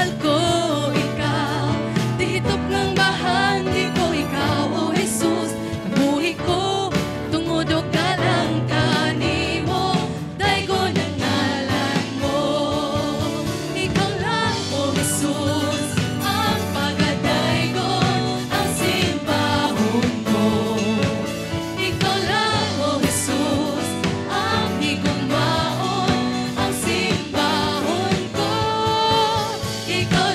mahal ko ikaw. Tihitop ng bahagi ko ikaw, O Jesus. Nabuhi ko, tungod o kalang kanimo, daygo ng ngalan mo. Ikaw lang, O Jesus, ang pagadaygon, ang simbahon ko. Ikaw lang, O Jesus, ang higugmaon, ang simbahon ko. Ikaw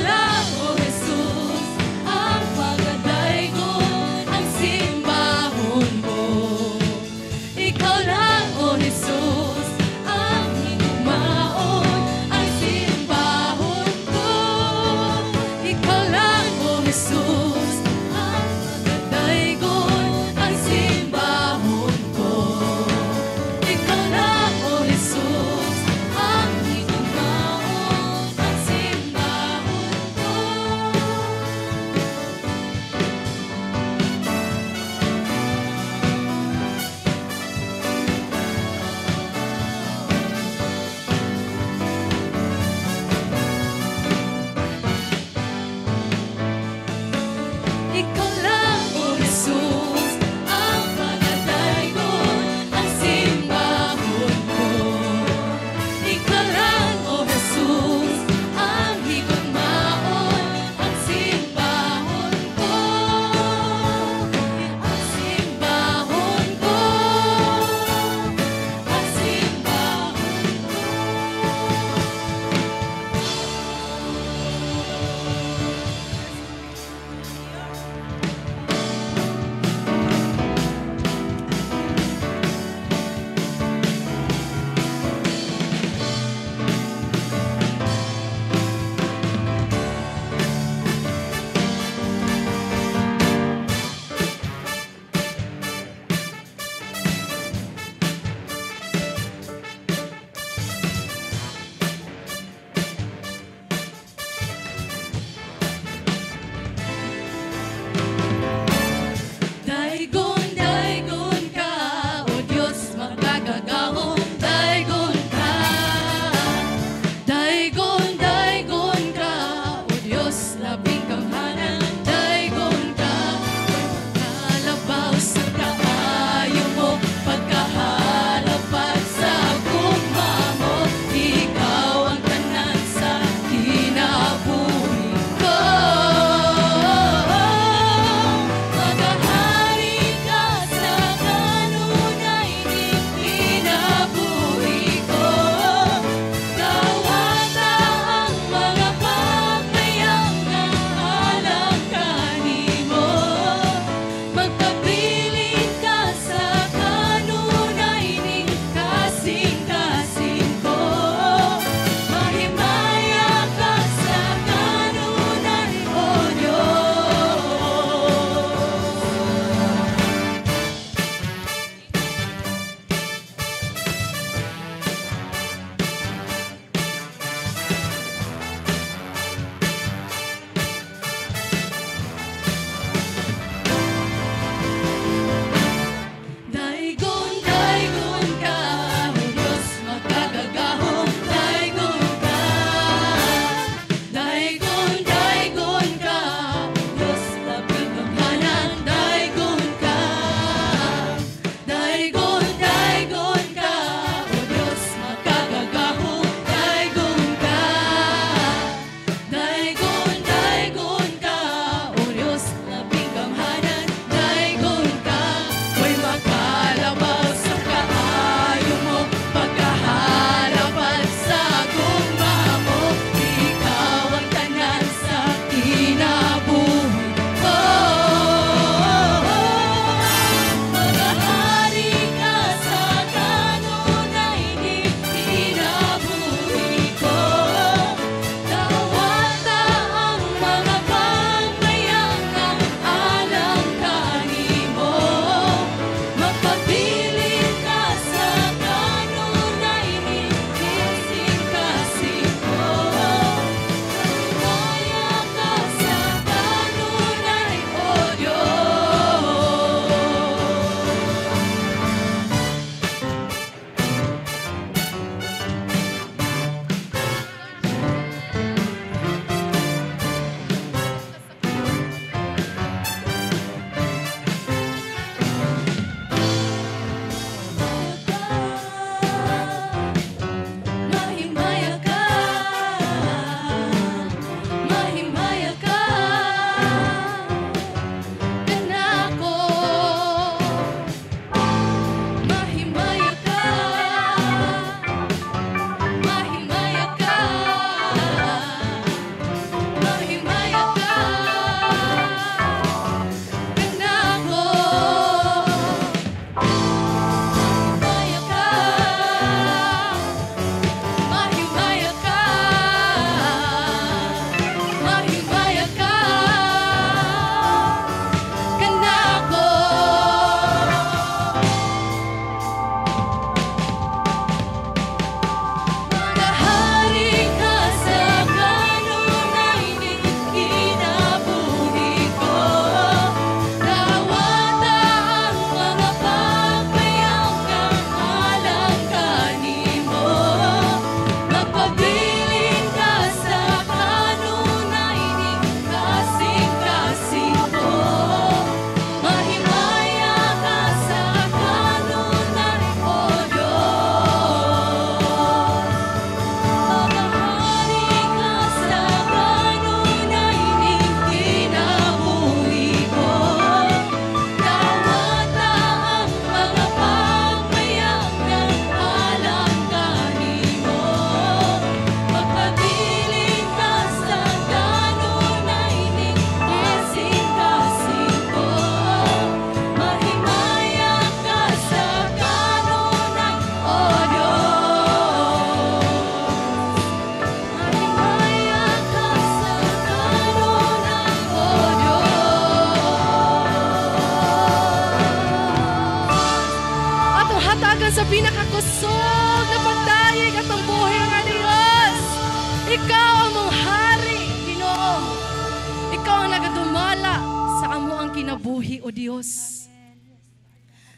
kabuhi o Dios.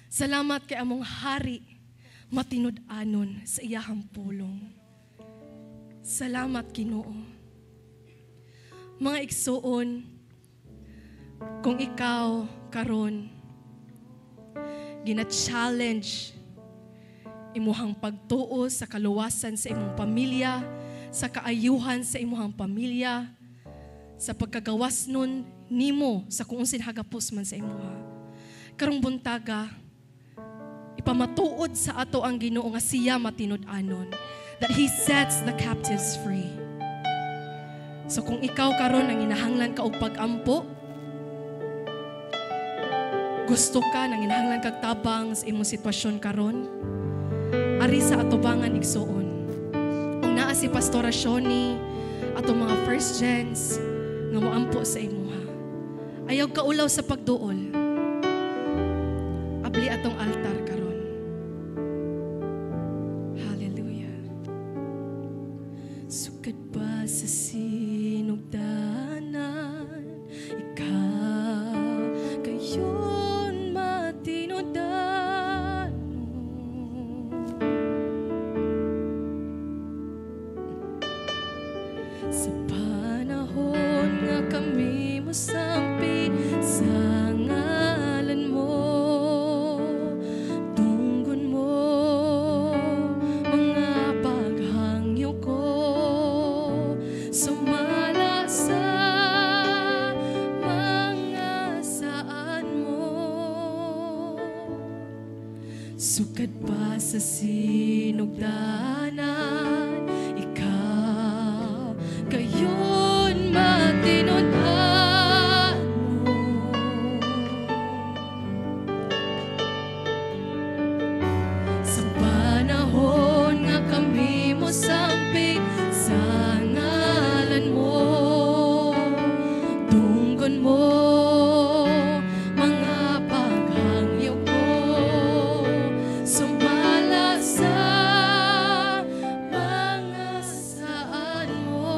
Salamat kay among hari matinud-anon sa iyahang pulong. Salamat Ginoo. Mga igsuon, kung ikaw karon gina-challenge imuhang pagtuo sa kaluwasan sa imong pamilya, sa kaayuhan sa imong pamilya, sa pagkagawas nun nimo sa kung unsin hagapos man sa imuha. Karong buntaga, ipamatuod sa ato ang Ginoo nga siya matinud-anon, that He sets the captives free. So kung ikaw karon ang inahanglan ka og pag-ampo, gusto ka nang inahanglan kag tabang sa imong sitwasyon karon, ari sa atubangan igsuon. Kung naa si Pastora Shoni ato mga first gens nga moampo sa imuha, ayaw ka ulaw sa pagduol, abli atong altar karon. Hallelujah. Sugad ba sa sinugdanan, ikaw kayon matinud-anon. Sa panahon nga kami mosampi sa ngalan mo, tunggon mo mga paghangyo ko, sumala sa mga saan mo. Sukad pa sa sinugdanan, ikaw kayon matinud-anon. Sa panahon nga kami mosampi sa ngalan mo, tunggon mo mga paghangyo ko, sumala sa mga saan mo.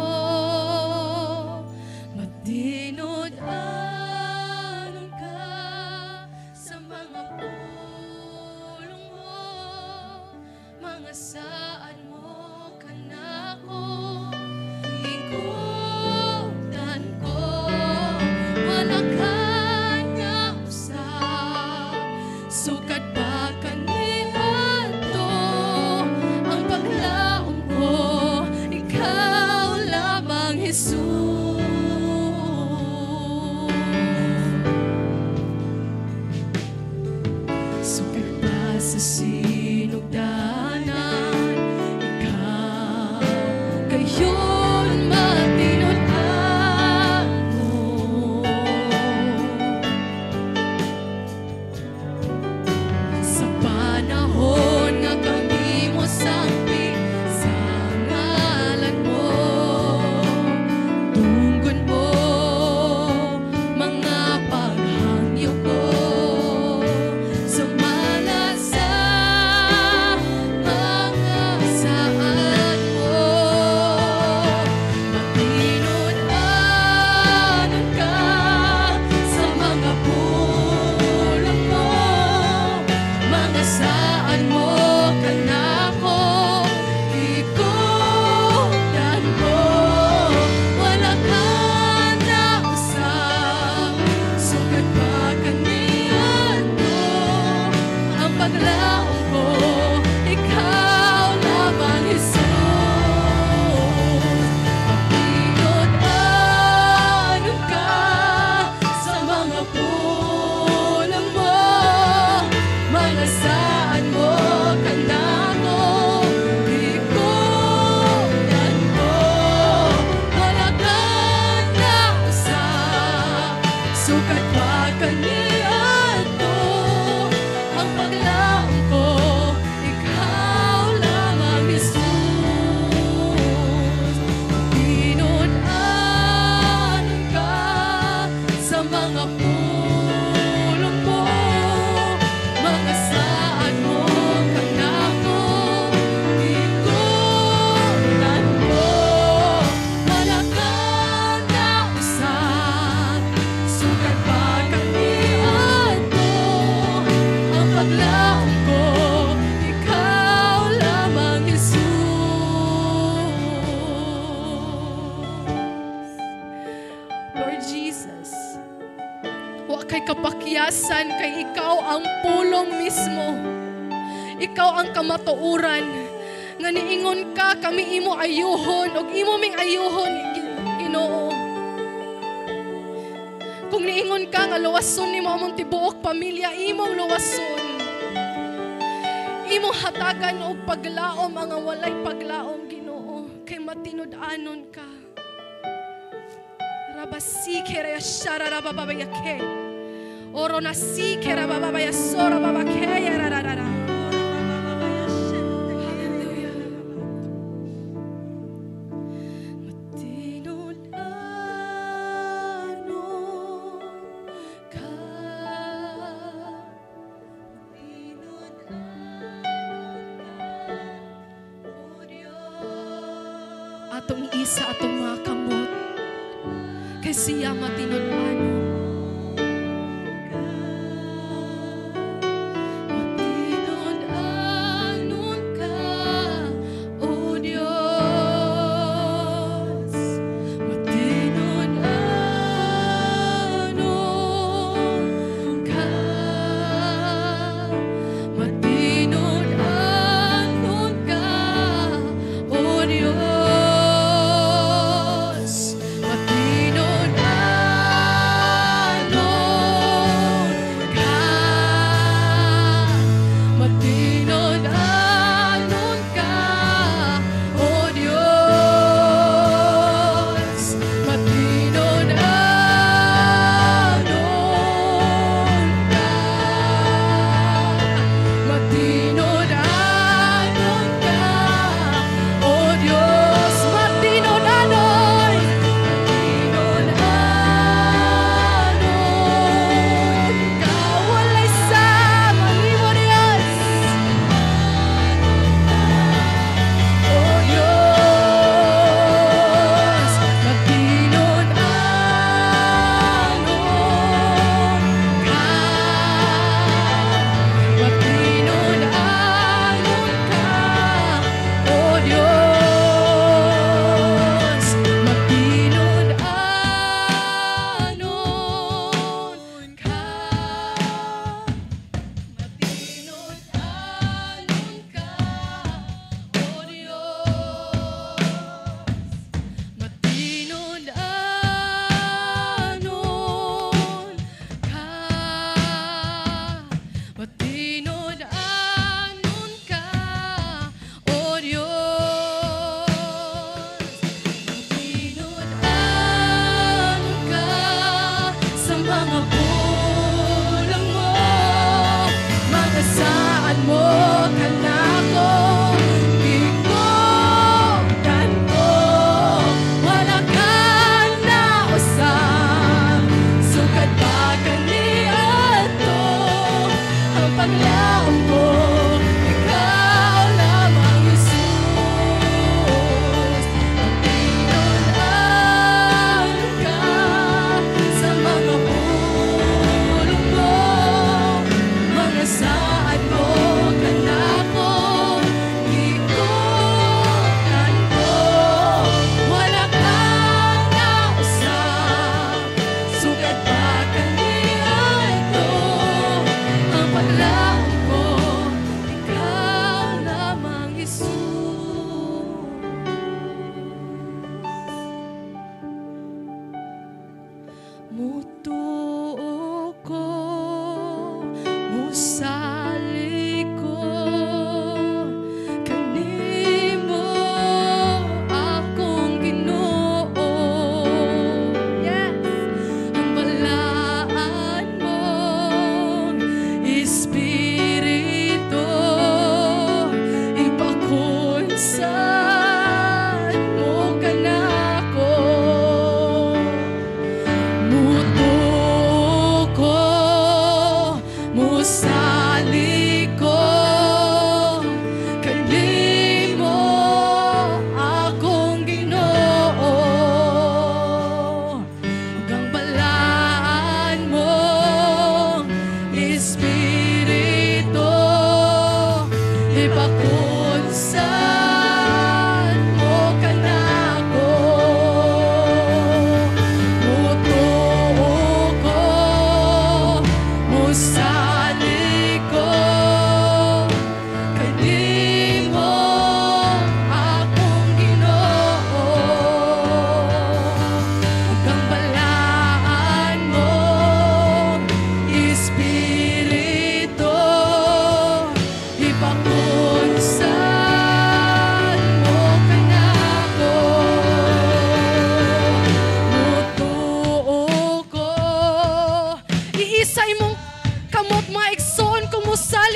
Matinud-anon ka sa mga pulong mo, mga saan mo kanako ikutan ko, wala kanya usa, sukad pa kaniadto ang paglaom ko, ikaw lamang Jesus. Sukad pa sa sinugdanan, ikaw kayon matinud-anon. Sa panahon nga kami mosampi sa ngalan mo, tunggon Jesus. Wa kay kapakyasan kay ikaw ang pulong mismo. Ikaw ang kamatuuran. Nga niingon ka kami imo ayuhon ug imo ming ayuhon Ginoo. Kung niingon ka nga luwason nimo among tibuok pamilya, imong luwason. Imong hatagan og paglaom ang walay paglaom Ginoo kay matinud-anon ka. Rabasike ra shara rababayake. Oro na sike rababaya sora babake ra. Atong isa atong mga kamot kay siya matinud-anon. Matinud-anon ka, O Diyos. Matinud-anon ka. Matinud-anon ka, O Diyos. Muto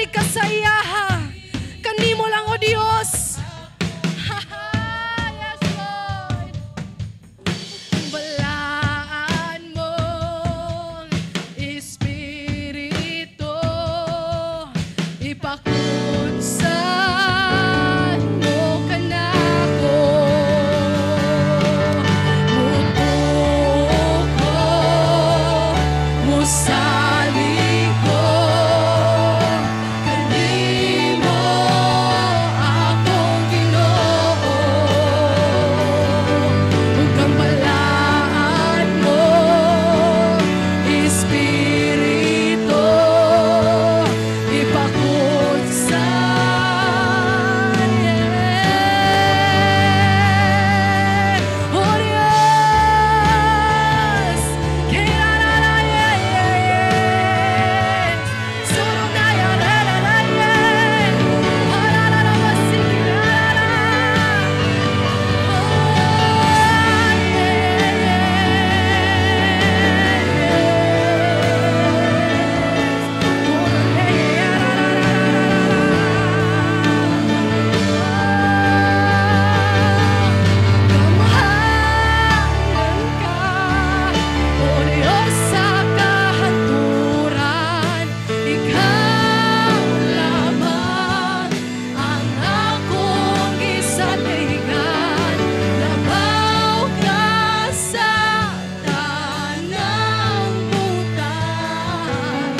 balik ka sa iya. Kanimo lang o Dios. Yes, Lord. Balaan mong Espiritu, ipakunsan mo ka na ko. Mutuko, musali ko, kanimo akong Ginoo. Ug ang balaan mo, Espiritu, ipakunsan. Oh Dios, kirarara, suro na yarara, harara, masikirara. Kamahalan ka, O Diyos sa kahanturan. Ikaw lamang ang akong gisaligan. Labaw ka sa tanang butan,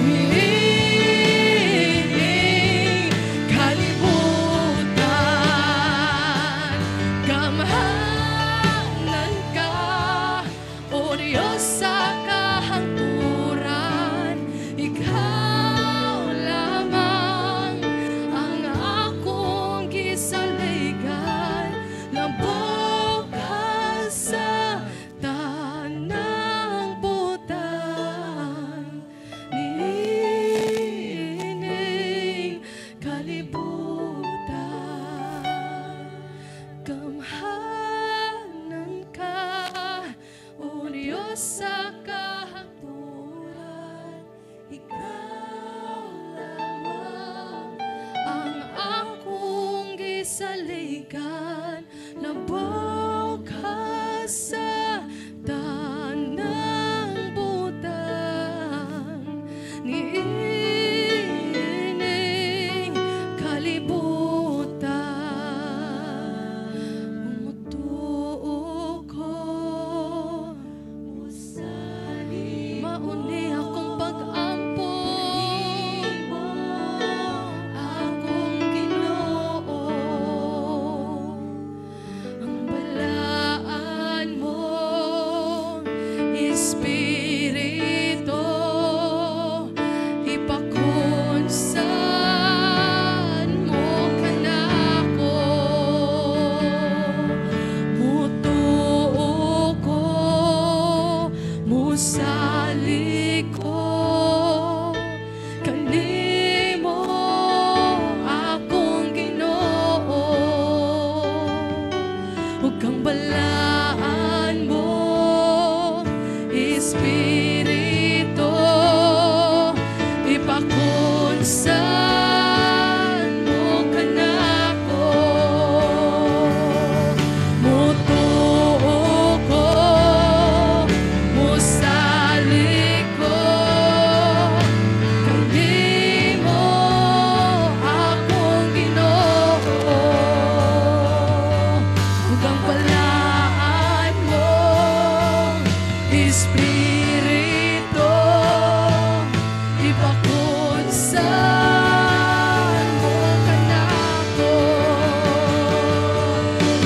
nining kalibutan. Kamahalan ka, O Diyos sa kahanturan. Ikaw lamang ang akong gisaligan. Labaw ka sa tanang butan, nining kalibutan. Kamahalan ka, O Diyos sa kahanturan. Ikaw lamang ang akong gisaligan. Labaw ka sa tanang butan, nining kalibutan. Umutuo ko, mauni akong pag-ampo, akong Ginoo. Ang balaan mo, Espiritu, ipakunsan mo ka na ko. Mutuo ko, musali ko, kanimo akong Ginoo. Ug ang balaan mo, Espiritu, ipakunsan mo ka na ko. Mutuo ko, musali ko, kanimo akong Ginoo. Ug ang balaan mo, Espiritu, ipakunsan mo ka na ko.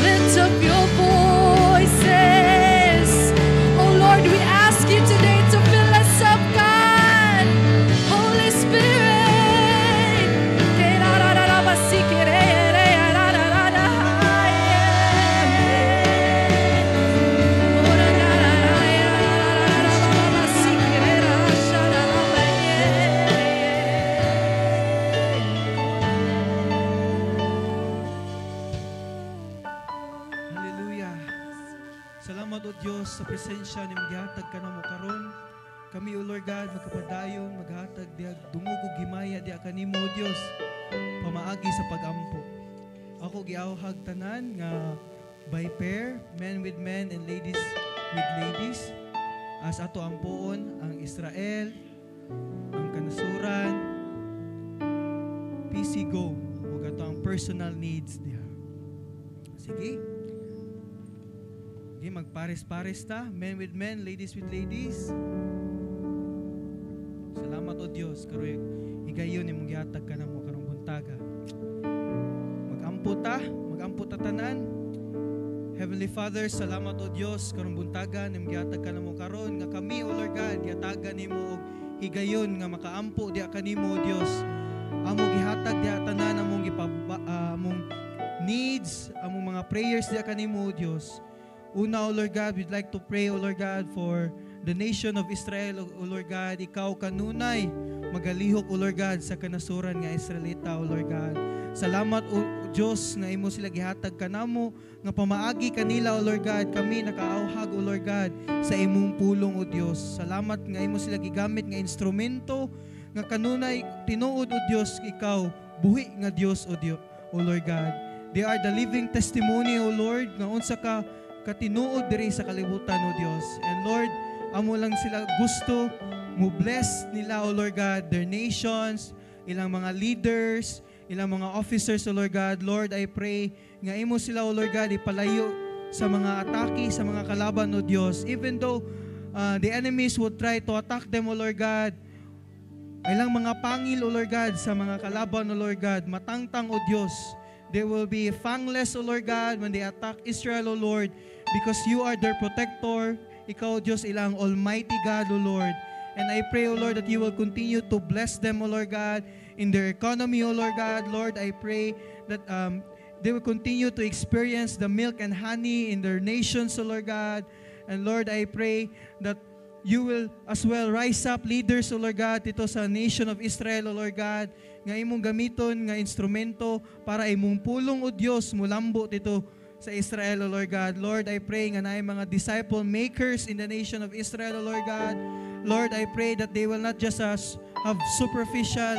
Lift up your voices. Oh Lord, we ask you today to fill us up, God. Holy Spirit. Salamat o Diyos sa presensya ni magihatag ka na mo karon kami, O Lord God, magkapadayon, maghatag diag dungog ug himaya diha kanimo, O Dios, pamaagi sa pag-ampo. Ako giawhag tanan nga by pair, men with men and ladies with ladies, as ato ampoon ang Israel, ang kanasuran, PC Go, ug ato ang personal needs diha. Sige. Sige, magpares-pares ta, men with men, ladies with ladies. Salamat, O Dios, karoy higayon imong gihatag kanamo karong buntaga. Magampo ta tanan. Heavenly Father, salamat, O Dios, karong buntaga imong gihatag kanamo karon nga kami, O Lord God, giatagan nimo og higayon nga makaampo diha kanimo, O Dios. Amo gihatag diha tanan among among needs, among mga prayers diha kanimo, O Dios. Una, O Lord God, we'd like to pray, O Lord God, for the nation of Israel, O Lord God. Ikaw kanunay magalihok, O Lord God, sa kanasuran nga Israelita, O Lord God. Salamat, O Diyos, nga imo sila gihatag kanamo, nga pamaagi kanila, O Lord God. Kami nakaauhag, O Lord God, sa imong pulong, O Diyos. Salamat nga imo sila gigamit nga instrumento, nga kanunay tinuod, O Diyos, ikaw buhi nga Diyos, O Dios, O Lord God. They are the living testimony, O Lord, nga unsa ka katinuod diri sa kalibutan, O Dios. And Lord, amo lang sila gusto mo bless nila, O Lord God, their nations, ilang mga leaders, ilang mga officers, O Lord God. Lord, I pray nga imo sila, O Lord God, ipalayo sa mga atake, sa mga kalaban, O Dios. Even though the enemies would try to attack them, O Lord God, ilang mga pangil, O Lord God, sa mga kalaban, O Lord God, matangtang, O Dios. They will be fangless, O Lord God, when they attack Israel, O Lord, because you are their protector. Ikaw, Diyos, ilang Almighty God, O Lord. And I pray, O Lord, that you will continue to bless them, O Lord God, in their economy, O Lord God. Lord, I pray that they will continue to experience the milk and honey in their nations, O Lord God. And Lord, I pray that you will as well rise up leaders, O Lord God, dito sa nation of Israel, O Lord God, nga imong gamiton nga instrumento para imong pulong, O Dios, mulambo dito sa Israel, O Lord God. Lord, I pray nga naay mga disciple makers in the nation of Israel, O Lord God. Lord, I pray that they will not just have superficial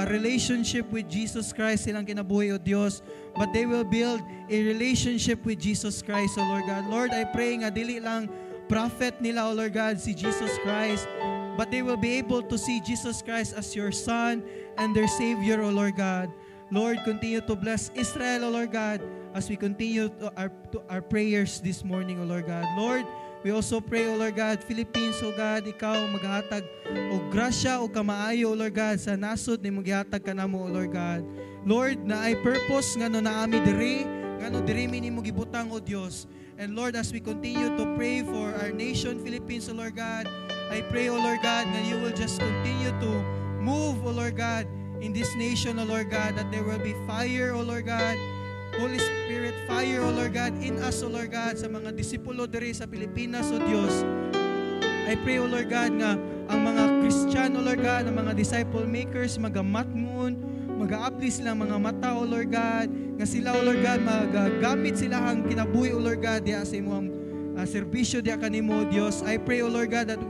relationship with Jesus Christ silang kinabuhi, O Dios, but they will build a relationship with Jesus Christ, O Lord God. Lord, I pray nga dili lang prophet nila, O Lord God, si Jesus Christ, but they will be able to see Jesus Christ as your Son and their Savior, O Lord God. Lord, continue to bless Israel, O Lord God, as we continue to our prayers this morning, O Lord God. Lord, we also pray, O Lord God, Philippines, O God, ikaw maghatag o grasya o kamaayo, O Lord God, sa nasod ni maghatag ka namo, O Lord God. Lord, na ay purpose nga no naami diri, nga no diri mi nimo gibutang, O Dios. And Lord, as we continue to pray for our nation, Philippines, O Lord God, I pray, O Lord God, that you will just continue to move, O Lord God, in this nation, O Lord God, that there will be fire, O Lord God, Holy Spirit, fire, O Lord God, in us, O Lord God, sa mga disipulo diri sa Pilipinas, O Dios. I pray, O Lord God, nga ang mga Christian, O Lord God, ang mga disciple makers, magamatngon, mag-aapli silang mga mata, O Lord God, nga sila, O Lord God, magagamit sila ang kinabuhi, O Lord God, diya sa imong serbisyo diya kanimo, O Dios. I pray, O Lord God, that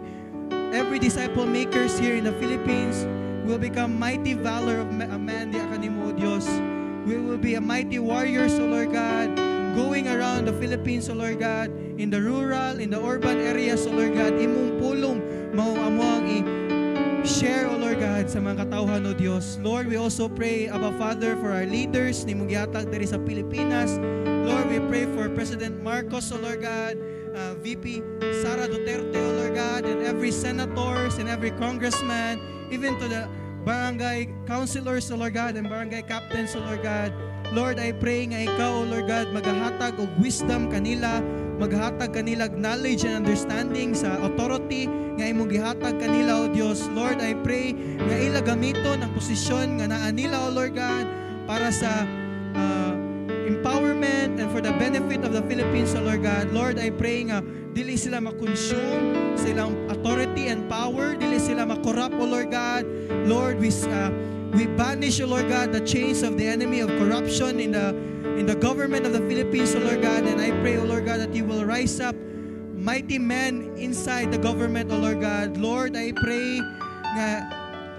every disciple makers here in the Philippines will become mighty valor of a man diya kanimo, O Dios. We will be a mighty warriors, O Lord God, going around the Philippines, O Lord God, in the rural, in the urban areas, O Lord God, imong pulong mao amoang i-share, O Lord God, sa mga katawhan, O Dios. Lord, we also pray, Abba Father, for our leaders, nimong gihatag diri sa Pilipinas. Lord, we pray for President Marcos, O Lord God, VP Sara Duterte, O Lord God, and every senators and every congressman, even to the barangay councilors, O Lord God, and barangay captains, O Lord God. Lord, I pray nga ikaw, O Lord God, maghahatag og wisdom kanila, maghahatag kanila knowledge and understanding sa authority nga imong gihatag kanila, O Dios. Lord, I pray nga ila gamiton ang posisyon nga naa nila, O Lord God, para sa empowerment and for the benefit of the Philippines, O Lord God. Lord, I pray nga dili sila makonsume sa ilang authority and power, dili sila makorrupt, O Lord God. Lord, we banish, O Lord God, the chains of the enemy of corruption in the government of the Philippines, O Lord God. And I pray, O Lord God, that you will rise up mighty men inside the government, O Lord God. Lord, I pray nga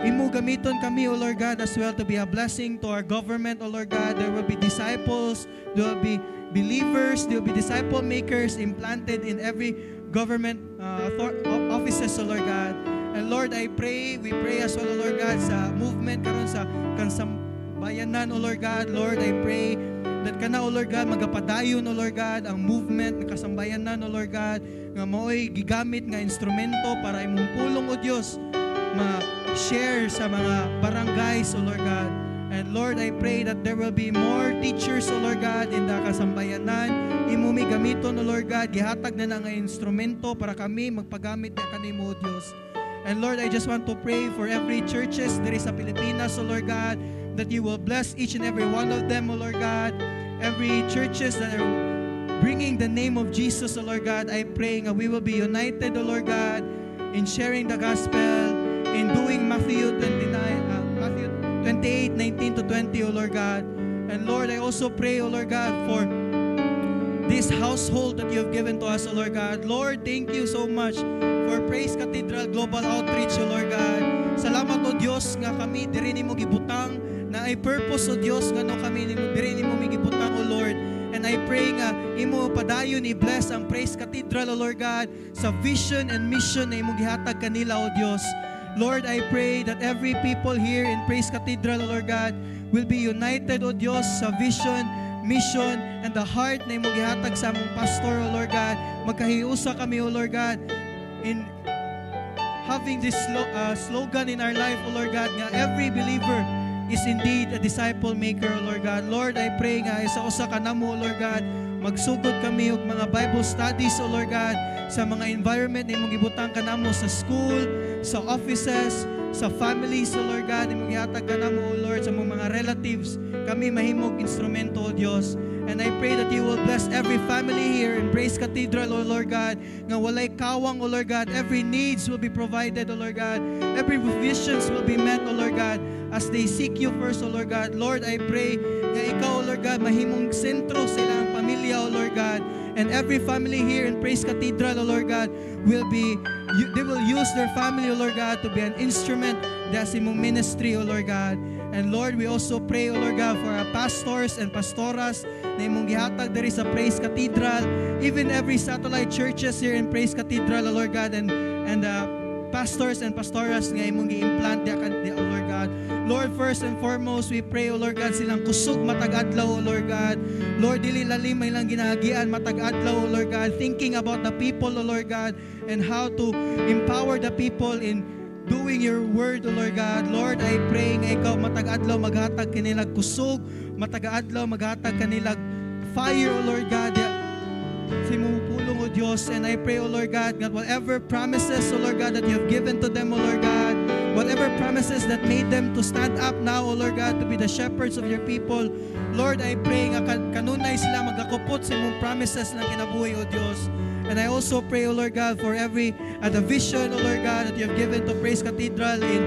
imo gamiton kami, O Lord God, as well to be a blessing to our government, O Lord God. There will be disciples, there will be believers, there will be disciple makers implanted in every government offices, O Lord God. And Lord, we pray as well, O Lord God, sa movement karon sa kansambayanan, O Lord God. Lord, I pray that kana, O Lord God, magapadayon, O Lord God, ang movement ng kasambayanan, O Lord God, nga mao'y gigamit nga instrumento para imong pulong, O Dios, ma-share sa mga barangays, O Lord God. And Lord, I pray that there will be more teachers, O Lord God, in the kasambayanan. Imumi gamiton, O Lord God, gihatag na nga instrumento para kami magpagamit na kanimo, O Dios. And Lord, I just want to pray for every churches there is sa Pilipinas, O Lord God, that you will bless each and every one of them, O Lord God. Every churches that are bringing the name of Jesus, O Lord God, I pray that we will be united, O Lord God, in sharing the gospel, in doing Matthew 28:19-20, O Lord God. And Lord, I also pray, O Lord God, for this household that you have given to us, O Lord God. Lord, thank you so much for Praise Cathedral Global Outreach, O Lord God. Salamat, O Diyos, nga kami diri nimo gibutang na ay purpose, O Diyos, nga no kami diri nimo gibutang, O Lord. And I pray nga imo padayon i-bless ang Praise Cathedral, O Lord God, sa vision and mission na imong gihatag kanila, O Diyos. Lord, I pray that every people here in Praise Cathedral, O Lord God, will be united, O Diyos, sa vision, mission, and the heart na imong gihatag sa among pastor, O Lord God. Magkahiusa kami, O Lord God, in having this slogan in our life, O Lord God, nga every believer is indeed a disciple maker, O Lord God. Lord, I pray nga isa usa ka namo, O Lord God, magsugod kami og mga Bible studies, O Lord God, sa mga environment na imong gibutang kanamo sa school, sa offices, sa families, O Lord God, imong gihatag kanamo, O Lord, sa mga relatives. Kami mahimog instrumento, O Dios. And I pray that you will bless every family here in Praise Cathedral, O Lord God, nga walay kawang, O Lord God. Every needs will be provided, O Lord God. Every provisions will be met, O Lord God, as they seek you first, O Lord God. Lord, I pray nga ikaw, O Lord God, mahimong sentro sa ilang pamilya, O Lord God. And every family here in Praise Cathedral, O Lord God, they will use their family, O Lord God, to be an instrument that's imong ministry, O Lord God. And Lord, we also pray, O Lord God, for our pastors and pastoras na imong gihatag diri sa Praise Cathedral, even every satellite churches here in Praise Cathedral, O Lord God, and pastors and pastoras nga imong gi-implant O Lord God. Lord, first and foremost, we pray, O Lord God, silang kusog matag-adlaw, O Lord God. Lord, dili lalim may lang ginahagian matag-adlaw, O Lord God, thinking about the people, O Lord God, and how to empower the people in doing your word, O Lord God. Lord, I pray nga ikaw matag-adlaw maghatag kanilag kusog, matag-adlaw maghatag kanilag fire, O Lord God, sa imong pulong, O Diyos. And I pray, O Lord God, that whatever promises, O Lord God, that you have given to them, O Lord God, whatever promises that made them to stand up now, O Lord God, to be the shepherds of your people, Lord, I pray nga kanunay sila magakupot sa imong promises na kinabuhi, O Diyos. And I also pray, O Lord God, for every the vision, O Lord God, that you have given to Praise Cathedral in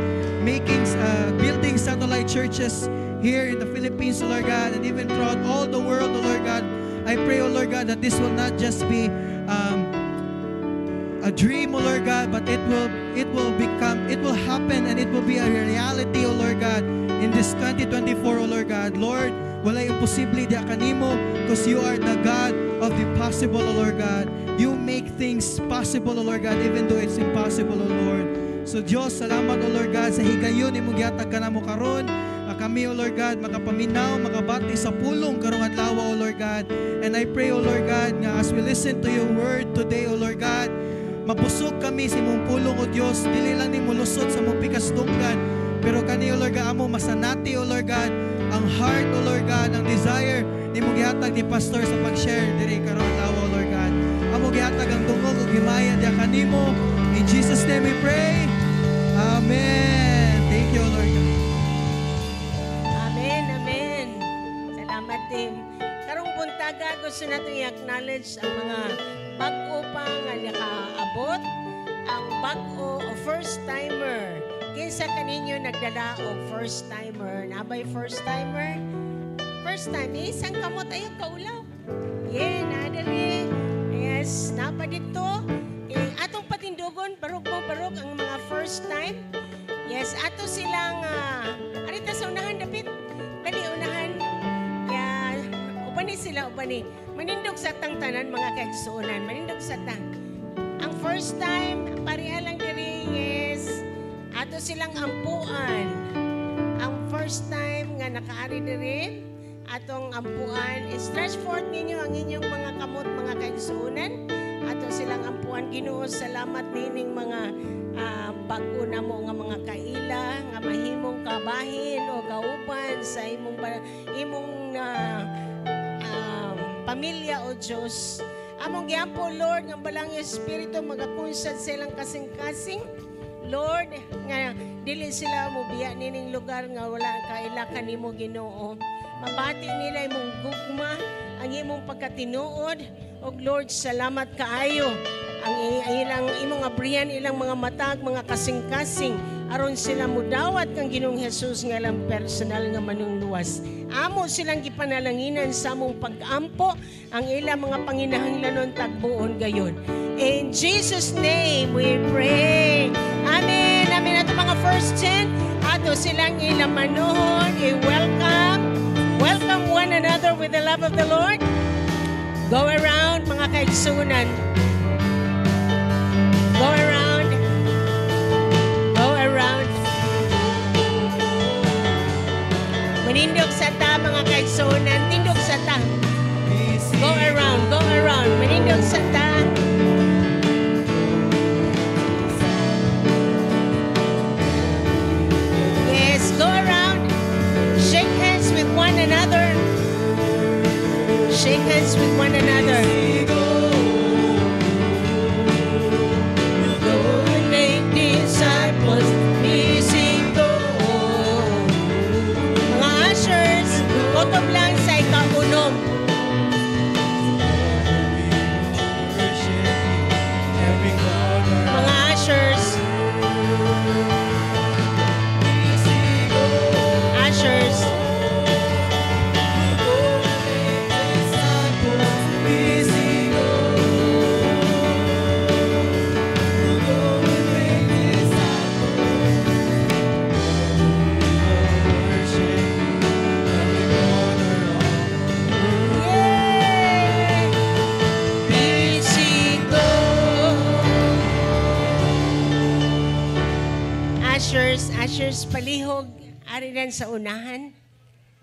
building satellite churches here in the Philippines, O Lord God, and even throughout all the world, O Lord God. I pray, O Lord God, that this will not just be a dream, O Lord God, but it will happen, and it will be a reality, O Lord God, in this 2024, O Lord God. Lord, walay imposible di kanimo, because you are the God of the possible, O Lord God. You make things possible, O Lord God, even though it's impossible, O Lord. So Diyos, salamat, O Lord God, sa higayon imong gihatag kanamo karon. Kami, O Lord God, makapaminaw, makabati sa pulong karong adlaw, O Lord God. And I pray, O Lord God, nga as we listen to your word today, O Lord God, mapusok kami sa imong pulong, O Diyos. Dili lang ni mulusot sa mong pikasdunggan, pero kani, O Lord God, amo masanati, O Lord God, ang heart, O Lord God, ang desire ni mong gihatag ni pastor sa pag-share diri karong adlaw, O Lord God. Amo gihatag ang dungog ug himaya diha kanimo. In Jesus' name we pray. Amen. Thank you, O Lord God. Amen, amen. Salamat din. Karong buntaga gusto natin i-acknowledge ang mga bag-o pa nga nakaabot, ang bag-o o first-timer. Kinsa kaninyo nagdala o first-timer? Nabay first-timer? First time, isang kamot ayong kaulaw. Yeah, nadali. Yes, Yes, napa dito. Atong patindugon, barog ang mga first time. Yes, ato silang, arita sa unahan, David. Dali, unahan. Yeah, upani sila. Manindog sa tang tanan, mga kaigsuunan. Manindog sa tang. Ang first time, pareha lang diri, yes. Ato silang ampuan. Ang first time nga nakaari diri, atong ampuan, stretch forth ninyo ang inyong mga kamot, mga kaigsuunan. Ato silang ampuan, Ginoo, salamat nining mga bago na mo nga mga kaila, nga mahimong kabahin o kauban sa imong pamilya o Diyos. Among giampo, Lord, nga balang Espiritu magakunsad silang kasing-kasing. Lord, nga dili sila mubiya nining lugar nga wala kaila kanimo, Ginoo. Mabati nila imong gugma, ang imong pagkatinuod. O Lord, salamat kaayo. Ang imong abrihan ilang mga matag, mga kasing-kasing, aron sila mudawat kang Ginoong Hesus nga lang personal nga manungluwas. Amo silang gipanalanginan sa among pag-ampo, ang ilang mga panginahanglanon tagbuon gayon. In Jesus' name we pray. Amen. Amen. Ato mga first 10, ato silang ilang manuhon, welcome one another with the love of the Lord. Go around, mga kaigsunan. Go around. Manindog sa ta, mga kaigsunan. Tindog sa ta. Go around. Manindog sa ta. Yes, go around. Shake hands with one another. Shake hands with one another. Go and make disciples. Mga ushers, kotob lang sa ikaunom. Mga ushers. Ushers, palihog, ari rin sa unahan.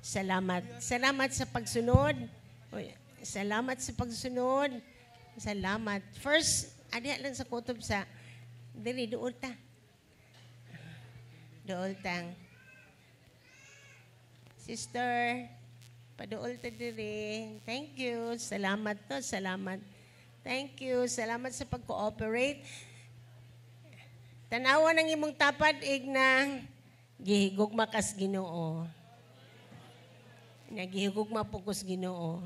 Salamat. Salamat sa pagsunod. Salamat sa pagsunod. Salamat. First, adi lang sa kutob sa, diri, dool ta. Dool tang. Sister, padool ta diri. Thank you. Salamat to. Salamat. Thank you. Salamat sa pag-cooperate. Tanawa ng imong tapad, igna, gihigugma kas Ginoo. Gihigugma po kus Ginoo.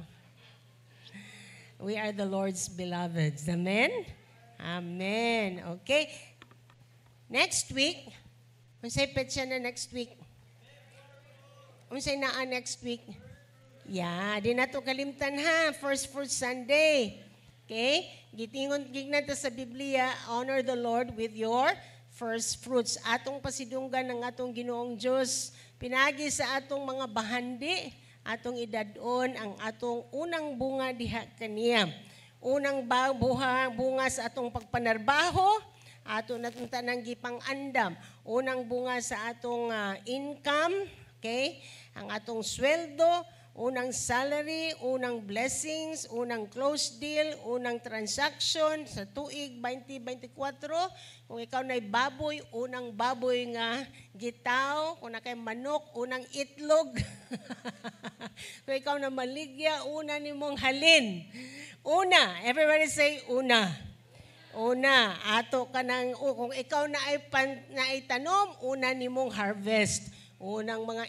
We are the Lord's beloveds. Amen? Amen. Okay. Next week, unsay petsa na next week? Unsay naa next week? Yeah, di na to kalimtan ha. First Fruit Sunday. Okay? Gitingon gignata sa Biblia, honor the Lord with your first fruits. Atong pasidunggan ng atong Ginoong Diyos, pinagi sa atong mga bahandi, atong idadon ang atong unang bunga diha kaniya. Unang bunga sa atong pagpanarbaho, ato natong tanang gipang andam. Unang bunga sa atong income, okay? Ang atong sweldo, unang salary, unang blessings, unang close deal, unang transaction sa tuig 2024. Kung ikaw na'y baboy, unang baboy nga gitaw. Kung na kay manok, unang itlog. Kung ikaw na maligya, una nimong halin. Una, everybody say una. Una, ato ka ng, kung ikaw na ay tanom, una nimong harvest. Unang mga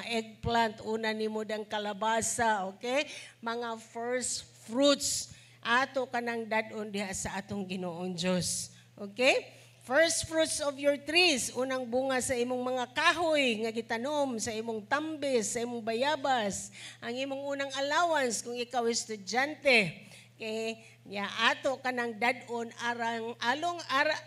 eggplant, una nimo dang kalabasa, okay? Mga first fruits, ato ka ng dadon diha sa atong Ginoong Diyos. Okay? First fruits of your trees, unang bunga sa imong mga kahoy nga gitanom, sa imong tambis, sa imong bayabas, ang imong unang allowance kung ikaw estudyante. Okay? Ya ato kanang dadon arang along arang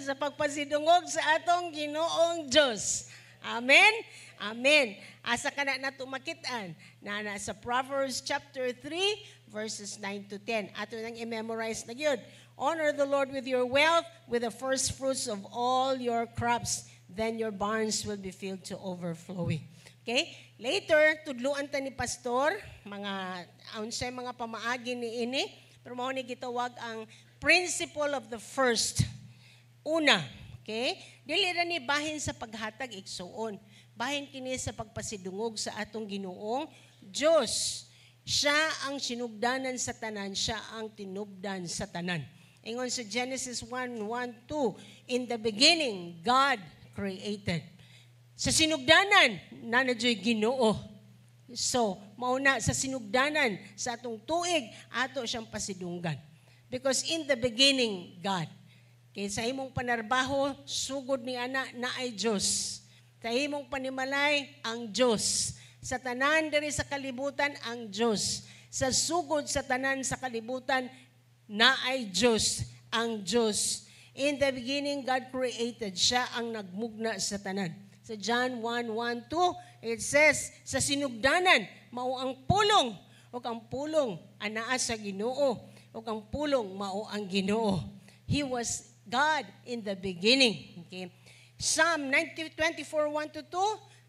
sa pagpasidungog sa atong Ginoong Diyos. Amen? Amen. Asa ka na tumakitaan na sa Proverbs chapter 3 verses 9 to 10. Ato nang i-memorize na yun. Honor the Lord with your wealth, with the first fruits of all your crops. Then your barns will be filled to overflowing. Okay? Later, tudluan ta ni pastor, mga unsay mga pamaagi ni ini, pero mao ni gitawag ang principle of the first. Una, okay? Dili ra ni bahin sa paghatag igsuon. Bahin kini sa pagpasidungog sa atong Ginoong Dios. Siya ang sinugdanan sa tanan, siya ang tinubdan sa tanan. Ingon sa Genesis 1:1-2, in the beginning, God created. Sa sinugdanan, nanadyo'y Ginoo. So, mauna sa sinugdanan, sa atong tuig, ato siyang pasidunggan. Because in the beginning, God. Kaya sa imong panarbaho, sugod ni ana na ay Diyos. Sa imong panimalay, ang Diyos. Sa tanan diri sa kalibutan, ang Diyos. Sa sugod sa tanan sa kalibutan, na ay Diyos, ang Diyos. In the beginning, God created. Siya ang nagmugna sa tanan. Sa John 1:1-2, it says, sa sinugdanan, mao ang pulong, o ang pulong anaa sa Ginoo, o ang pulong mao ang Ginoo. He was God in the beginning. Okay? Psalm 24:1-2,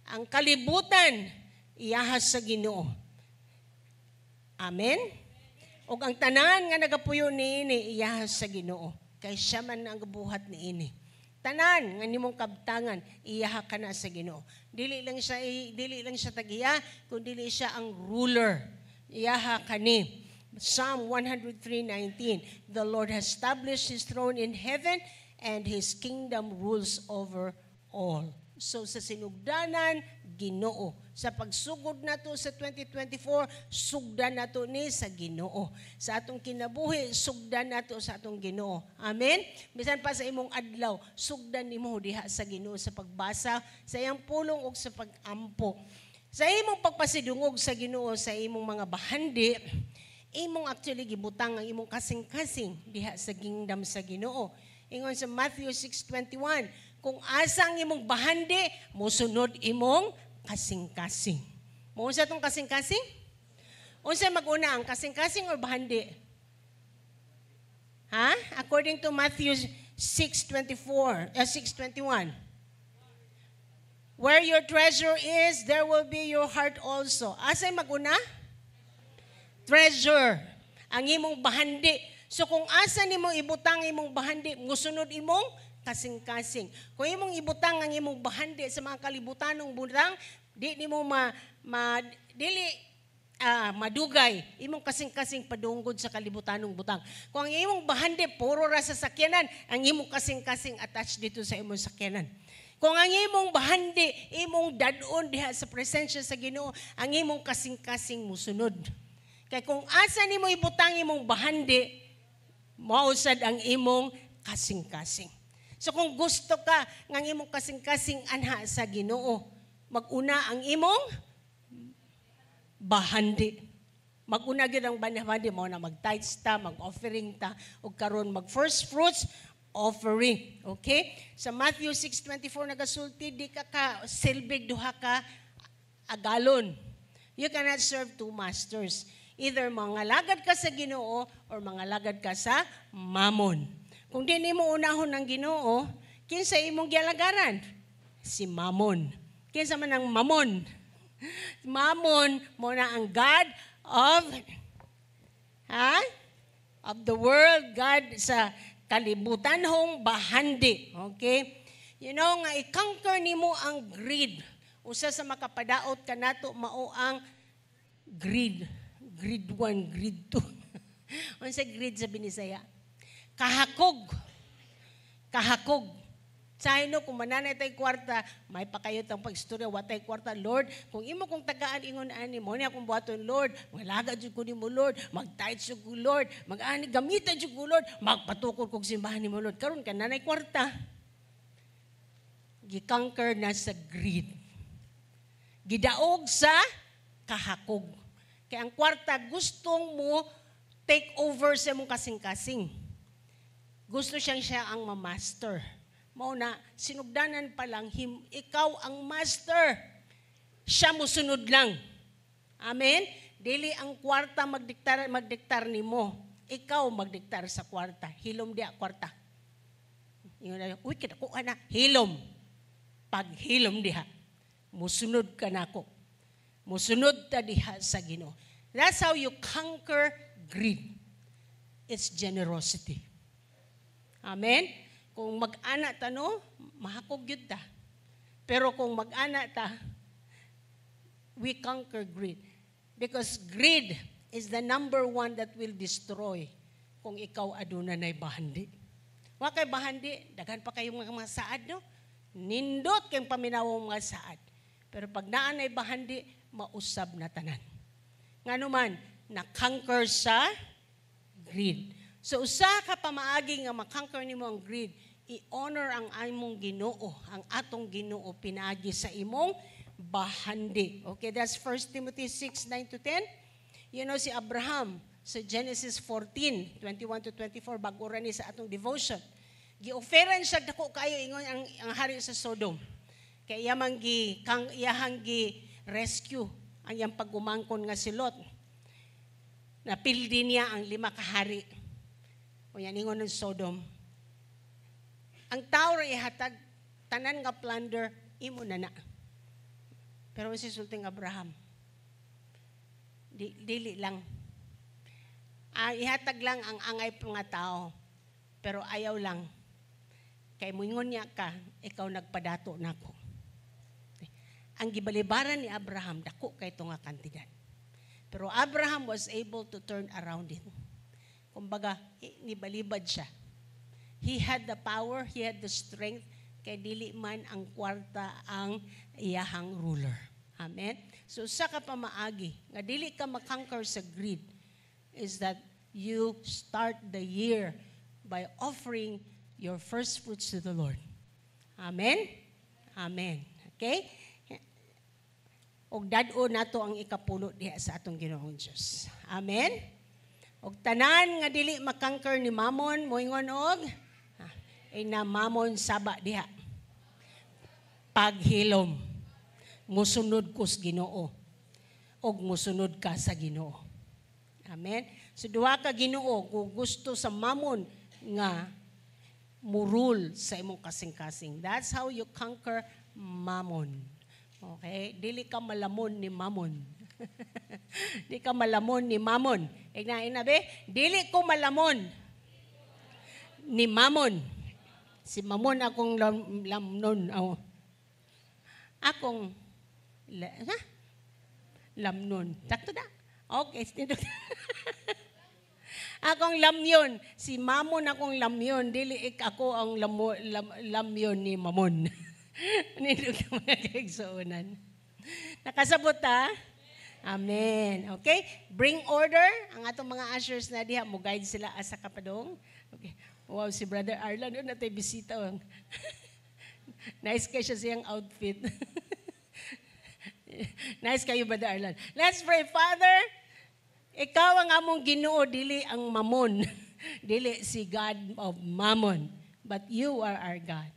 ang kalibutan, iyahas sa Ginoo. Amen? O ang tanan nga nagapuyo niini, iyahas sa Ginoo. Kay siya man ang buhat niini. Tanan nga nimong kabtangan, iyaha ka na sa Ginoo. Dili lang siya tagiya, kundi siya ang ruler. Iyaha ka ni. Psalm 103:19, the Lord has established His throne in heaven and His kingdom rules over all. So sa sinugdanan, Ginoo. Sa pagsugod nato sa 2024, sugdan nato ni sa Ginoo. Sa atong kinabuhi, sugdan nato sa atong Ginoo. Amen? Bisan pa sa imong adlaw, sugdan nimo diha sa Ginoo sa pagbasa, sa iyang pulong ug sa pagampo. Sa imong pagpasidungog sa Ginoo sa imong mga bahandi, imong actually gibutang ang imong kasing-kasing diha sa kingdom sa Ginoo. Ingon sa Matthew 6:21, kung asang imong bahandi, mosunod imong kasing-kasing. Mo sa tong kasing-kasing? Unsa mag-una, ang kasing-kasing or bahandi? Ha? According to Matthew 6:21. Where your treasure is, there will be your heart also. Asay mag-una? Treasure. Ang imong bahandi. So kung asa nimo ibutang imong bahandi, musunod imong kasing-kasing. Kung imong ibutang ang imong bahandi sa mga kalibutanong butang, di nimo madugay imong kasing-kasing padungod sa kalibutanong butang. Kung ang imong bahandi puro ra sa sakyanan, ang imong kasing-kasing attached dito sa imong sakyanan. Kung ang imong bahandi, imong dadon diha sa presensya sa Ginoo, ang imong kasing-kasing musunod. Kaya kung asa nimo ibutang imong bahandi, mausad ang imong kasing-kasing. So kung gusto ka ng imong kasing-kasing anha sa Ginoo, mag-una ang imong bahandi. Mag-una gyud ang bahandi mo na mag-tithes ta, mag-offering ta, ug karon mag-first fruits offering. Okay? Sa Matthew 6:24 nagasulti, di ka silbig duha ka agalon. You cannot serve two masters. Either mangalagad ka sa Ginoo or mangalagad ka sa Mammon. Kung di nimo unahon ng Ginoo, kinsa imong gialagaran? Si Mammon. Kinsa man ang Mammon? Mammon mo na ang God of the world, God sa kalibutanhong bahandi. Okay? You know nga i-conquer nimo ang greed. Usa sa makapadaot kanato mao ang greed. Greed 1, greed 2. Unsa greed sa Binisaya? Kahakog. Kahakog. Sayno kung mananay tay kwarta, may pakayot ang pagstorya watay kwarta, Lord, kung imo kong tagaan ingon ani mo ni akong buhaton, Lord, malaga jud ko nimo, Lord, mag-tithe jud ko, Lord, mag-ani gamitan jud ko, Lord, magpatukod kog simbahan nimo, Lord. Karon ka nanay kwarta. Gi-conquer na sa greed. Gidaog sa kahakog. Kaya ang kwarta, gustong mo take over sa mong kasing-kasing. Gusto siya ang ma-master. Mauna, sinugdanan pa lang, ikaw ang master. Siya mo sunod lang. Amen? Dili ang kwarta magdiktar ni mo. Ikaw magdiktar sa kwarta. Hilom dia kwarta. Uy, kinakuha na. Hilom. Pag hilom diha, musunod ka na ako. Musunod ta diha sa Ginoo. That's how you conquer greed. It's generosity. Amen? Kung mag-ana ta, no, mahakog yun ta. Pero kung mag-ana ta, we conquer greed. Because greed is the number one that will destroy kung ikaw aduna na'y bahandi. Wa kay bahandi, daghan pa kayong mga saad, no? Nindot kayong paminawang mga saad. Pero pag naan ay bahandi, mausab na tanan. Nga naman, na-conquer sa greed. So, usa ka pamaagi nga makonquer nimo ang greed, i-honor ang imong Ginoo, ang atong Ginoo pinaagi sa imong bahandi. Okay, that's 1 Timothy 6:9-10. You know si Abraham sa Genesis 14, 21-24, bago ra ni sa atong devotion. Gi-offeran siya dako kayo ingon ang hari sa Sodom. Kay iyang rescue ang iyang pagumangkon nga si Lot. Napildi niya ang 5 ka hari. O yan, ingon ng Sodom. Ang tao rin ihatag, tanan nga plunder, imo na na. Pero si Sulting Abraham, dili lang. Ihatag lang ang angay mga tao, pero ayaw lang. Kay moingon niya ka, ikaw nagpadato na ako. Ang gibalibaran ni Abraham, dako kay ito nga kantidad. Pero Abraham was able to turn around it. Kumbaga, nibalibad siya. He had the power, he had the strength, kay dili man ang kwarta ang iyahang ruler. Amen? So, sa ka pamaagi, nga dili ka makonquer sa greed, is that you start the year by offering your first fruits to the Lord. Amen? Amen. Okay? Og dad-o nato ang ikapulo diha sa atong Ginoong Dios. Amen? Og tanan nga dili makonquer ni Mammon, moingon og na Mammon saba diha. Paghilom, musunod ko sa Ginoo. Og musunod ka sa Ginoo. Amen? So duha ka Ginoo, kung gusto sa Mammon nga murul sa imong kasing-kasing. That's how you conquer Mammon. Okay? Dili ka malamon ni Mammon. Di ka malamon ni Mammon. Inabe, dili ko malamon ni Mammon. Si Mammon akong lamnon. Akong lamnon. Takto na. Okay. Akong lamyon. Si Mammon akong lamyon. Dili ako ang lamyon ni Mammon. Nindog na mga kaigsuunan. Nakasabot ha? Amen. Okay? Bring order. Ang atong mga ushers na diha, mo guide sila asa kapadong. Okay. Wow, si Brother Arlan, doon natin bisita. Nice kayo siya siyang outfit. Nice kayo, Brother Arlan. Let's pray. Father, ikaw ang among Ginoo, dili ang Mammon. Dili si God of Mammon. But you are our God.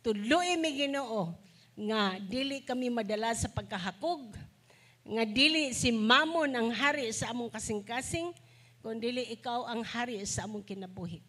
Tuloy mi Ginoo nga dili kami madala sa pagkahakog, nga dili si Mammon ang hari sa among kasing-kasing, kundi ikaw ang hari sa among kinabuhi.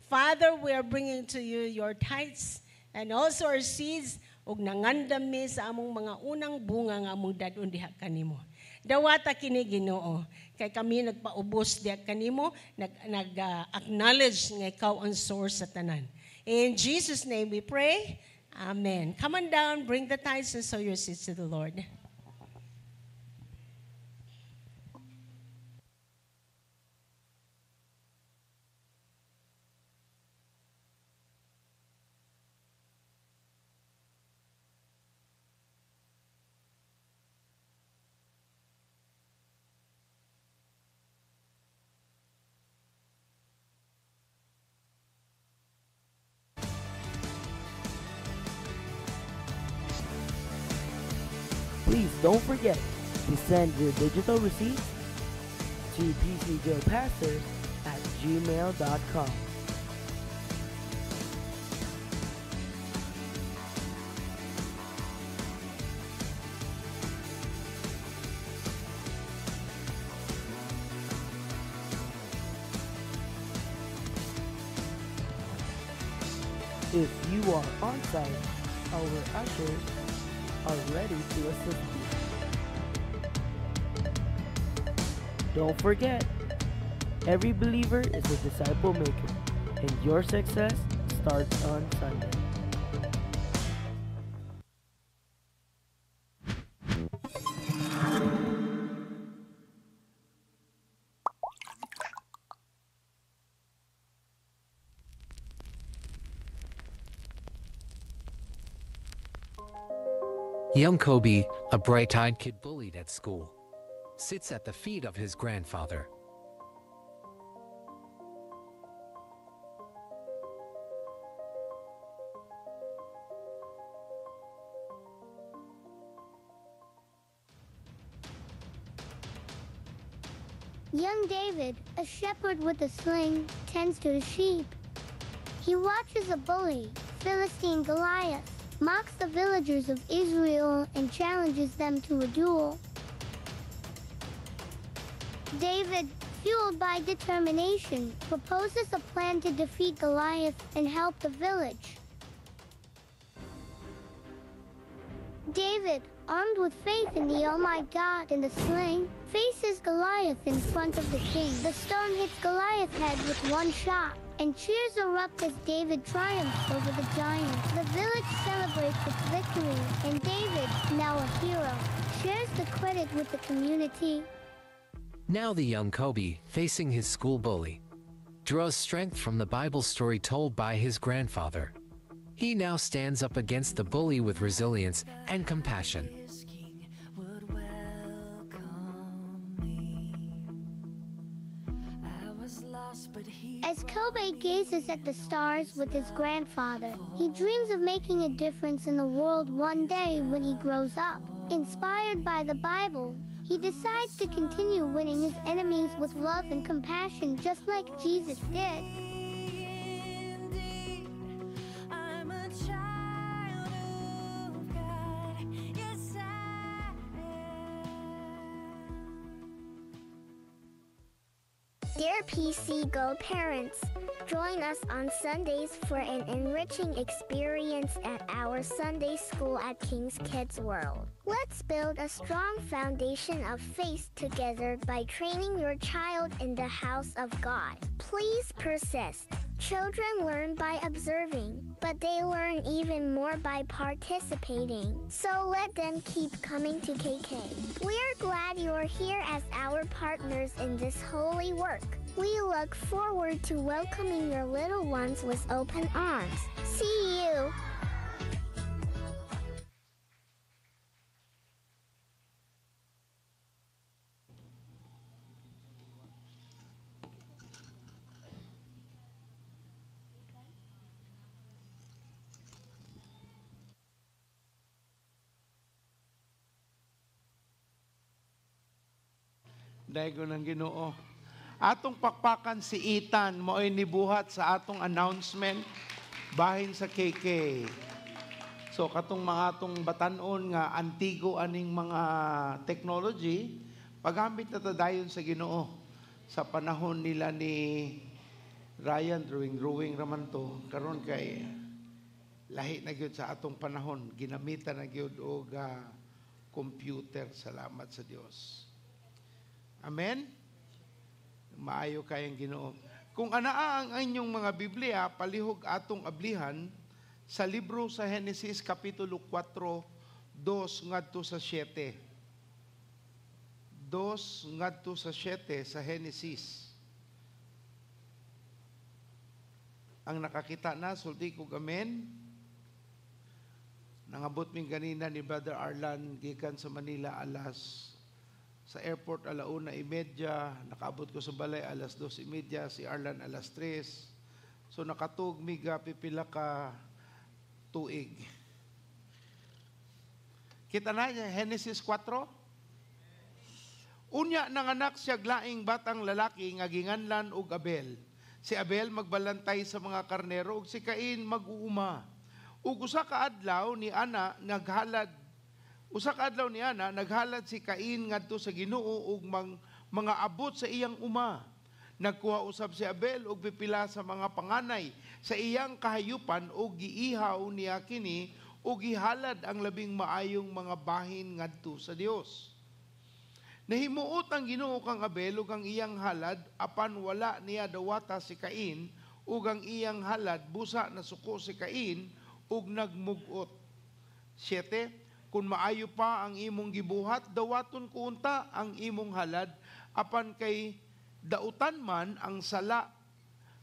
Father, we are bringing to you your tithes and also our seeds ug nangandam mi sa among mga unang bunga nga among dadon diha kanimo. Dawata kini Ginoo, kay kami nagpaubos diha kanimo, nag-acknowledge nga ikaw ang source sa tanan. In Jesus' name we pray. Amen. Come on down, bring the tithes and sow your seeds to the Lord. Please don't forget to send your digital receipts to pcjpastors@gmail.com. If you are on site, our ushers are ready to assist you. Don't forget, every believer is a disciple maker, and your success starts on Sunday. Young Kobe, a bright-eyed kid bullied at school, sits at the feet of his grandfather. Young David, a shepherd with a sling, tends to the sheep. He watches a bully, Philistine Goliath, mocks the villagers of Israel and challenges them to a duel. David, fueled by determination, proposes a plan to defeat Goliath and help the village. David, armed with faith in the Almighty God and the sling, faces Goliath in front of the king. The stone hits Goliath's head with one shot, and cheers erupt as David triumphs over the giant. The village celebrates its victory, and David, now a hero, shares the credit with the community. Now the young Kobe, facing his school bully, draws strength from the Bible story told by his grandfather. He now stands up against the bully with resilience and compassion. As Kobe gazes at the stars with his grandfather, he dreams of making a difference in the world one day when he grows up. Inspired by the Bible, he decides to continue winning his enemies with love and compassion just like Jesus did. Dear PC Go parents, join us on Sundays for an enriching experience at our Sunday school at King's Kids World. Let's build a strong foundation of faith together by training your child in the house of God. Please persist. Children learn by observing, but they learn even more by participating. So let them keep coming to KK. We're glad you're here as our partners in this holy work. We look forward to welcoming your little ones with open arms. See you! Daigo ng Ginoo. Atong pakpakan si Ethan mo'y nibuhat sa atong announcement bahin sa KK. So katong mga atong batanon nga antigo aning mga technology, paggamit na ta dayon sa Ginoo sa panahon nila ni Ryan drawing raman to karon kay lahi na gyud sa atong panahon ginamitan na gyud og computer. Salamat sa Dios. Amen? Maayo kayang Ginoo. Kung anaa ang inyong mga Biblia, palihog atong ablihan sa libro sa Genesis Kapitulo 4, 2 ngadto sa 7. 2 ngadto sa 7 sa Genesis. Ang nakakita na, sulti ko amen. Nangabot ming ganina ni Brother Arlan, gikan sa Manila sa airport 1:30, nakaabot ko sa balay 2:30, si Arlan 3:00. So nakatug miga pipila ka tuig. Kita na niya Genesis 4? Unya nanganak siya glaing batang lalaki nga ginganlan og Abel. Si Abel magbalantay sa mga karnero ug si Cain mag-uuma. Ug usa ka adlaw ni Ana naghalad si Cain ngadto sa Ginoo ug mga abot sa iyang uma. Nagkuha usab si Abel og pipila sa mga panganay sa iyang kahayupan ug giihaw niya kini ug gihalad ang labing maayong mga bahin ngadto sa Dios. Nahimuot ang Ginoo kang Abel ug ang iyang halad apan wala niya dawata si Cain ug ang iyang halad busa nasuko si Cain ug nagmugot. 7. Kung maayo pa ang imong gibuhat dawaton ko unta ang imong halad apan kay dautan man ang sala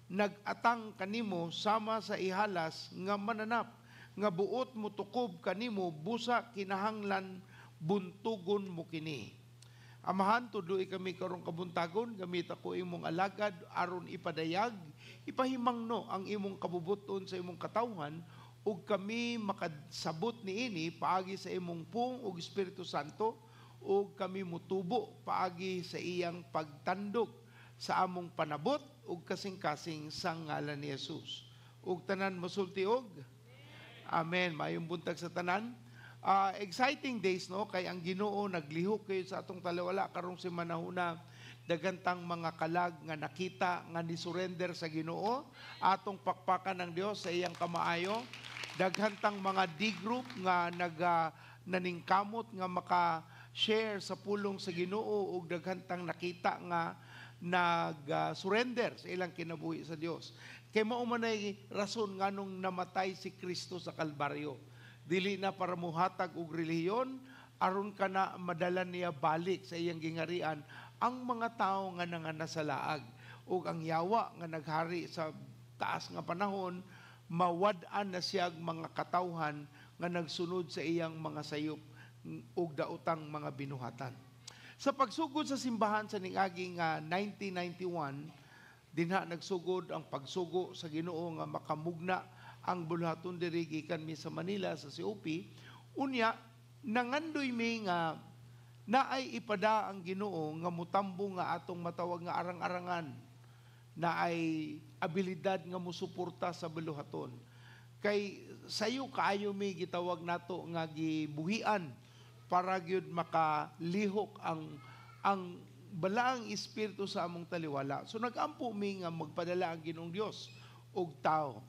nagatang kanimo sama sa ihalas nga mananap nga buot mo tukob kanimo busa kinahanglan buntugon mo kini. Amahan, tuloy kami karong kabuntagon, gamit ako imong alagad, aron ipadayag, ipahimangno ang imong kabubuton sa imong katawhan, ug kami makasabot niini paagi sa imong pung ug Espiritu Santo, ug kami mutubo paagi sa iyang pagtandog sa among panabot, ug kasing-kasing sa ngalan ni Jesus. Ug tanan masulti og, Amen. Mayong buntag sa tanan. Exciting days, no? Kay ang Ginoo naglihok kayo sa atong taliwala karong semana huna, dagantang mga kalag nga nakita nga ni surrender sa Ginoo, atong pakpakan ng Dios sa iyang kamaayo, daghantang mga D-group nga naningkamot nga maka-share sa pulong sa Ginoo ug daghantang nakita nga nag-surrender sa ilang kinabuhi sa Dios. Kay mao man ay rason nganong namatay si Kristo sa Kalbaryo. Dili na para muhatag og relihiyon, aron ka na madala niya balik sa iyang gingarian ang mga tao nga nanganasalaag ug ang yawa nga naghari sa taas nga panahon, mawad-an na siyag mga katawhan nga nagsunod sa iyang mga sayop ug daotang mga binuhatan. Sa pagsugod sa simbahan sa niaging 1991, dinha nagsugod ang pagsugo sa Ginoo nga makamugna ang buluhaton diri gikan mi sa Manila sa COP. Unya nangandoy mi nga naay ipada ang Ginoo nga mutambo nga atong matawag nga arang-arangan, naay abilidad nga musuporta sa buluhaton. Kay sayo kaayo mi gitawag nato nga gibuhian para gyud makalihok ang balaang espiritu sa among taliwala. So nagampo mi nga magpadala ang Ginoong Dios og tao.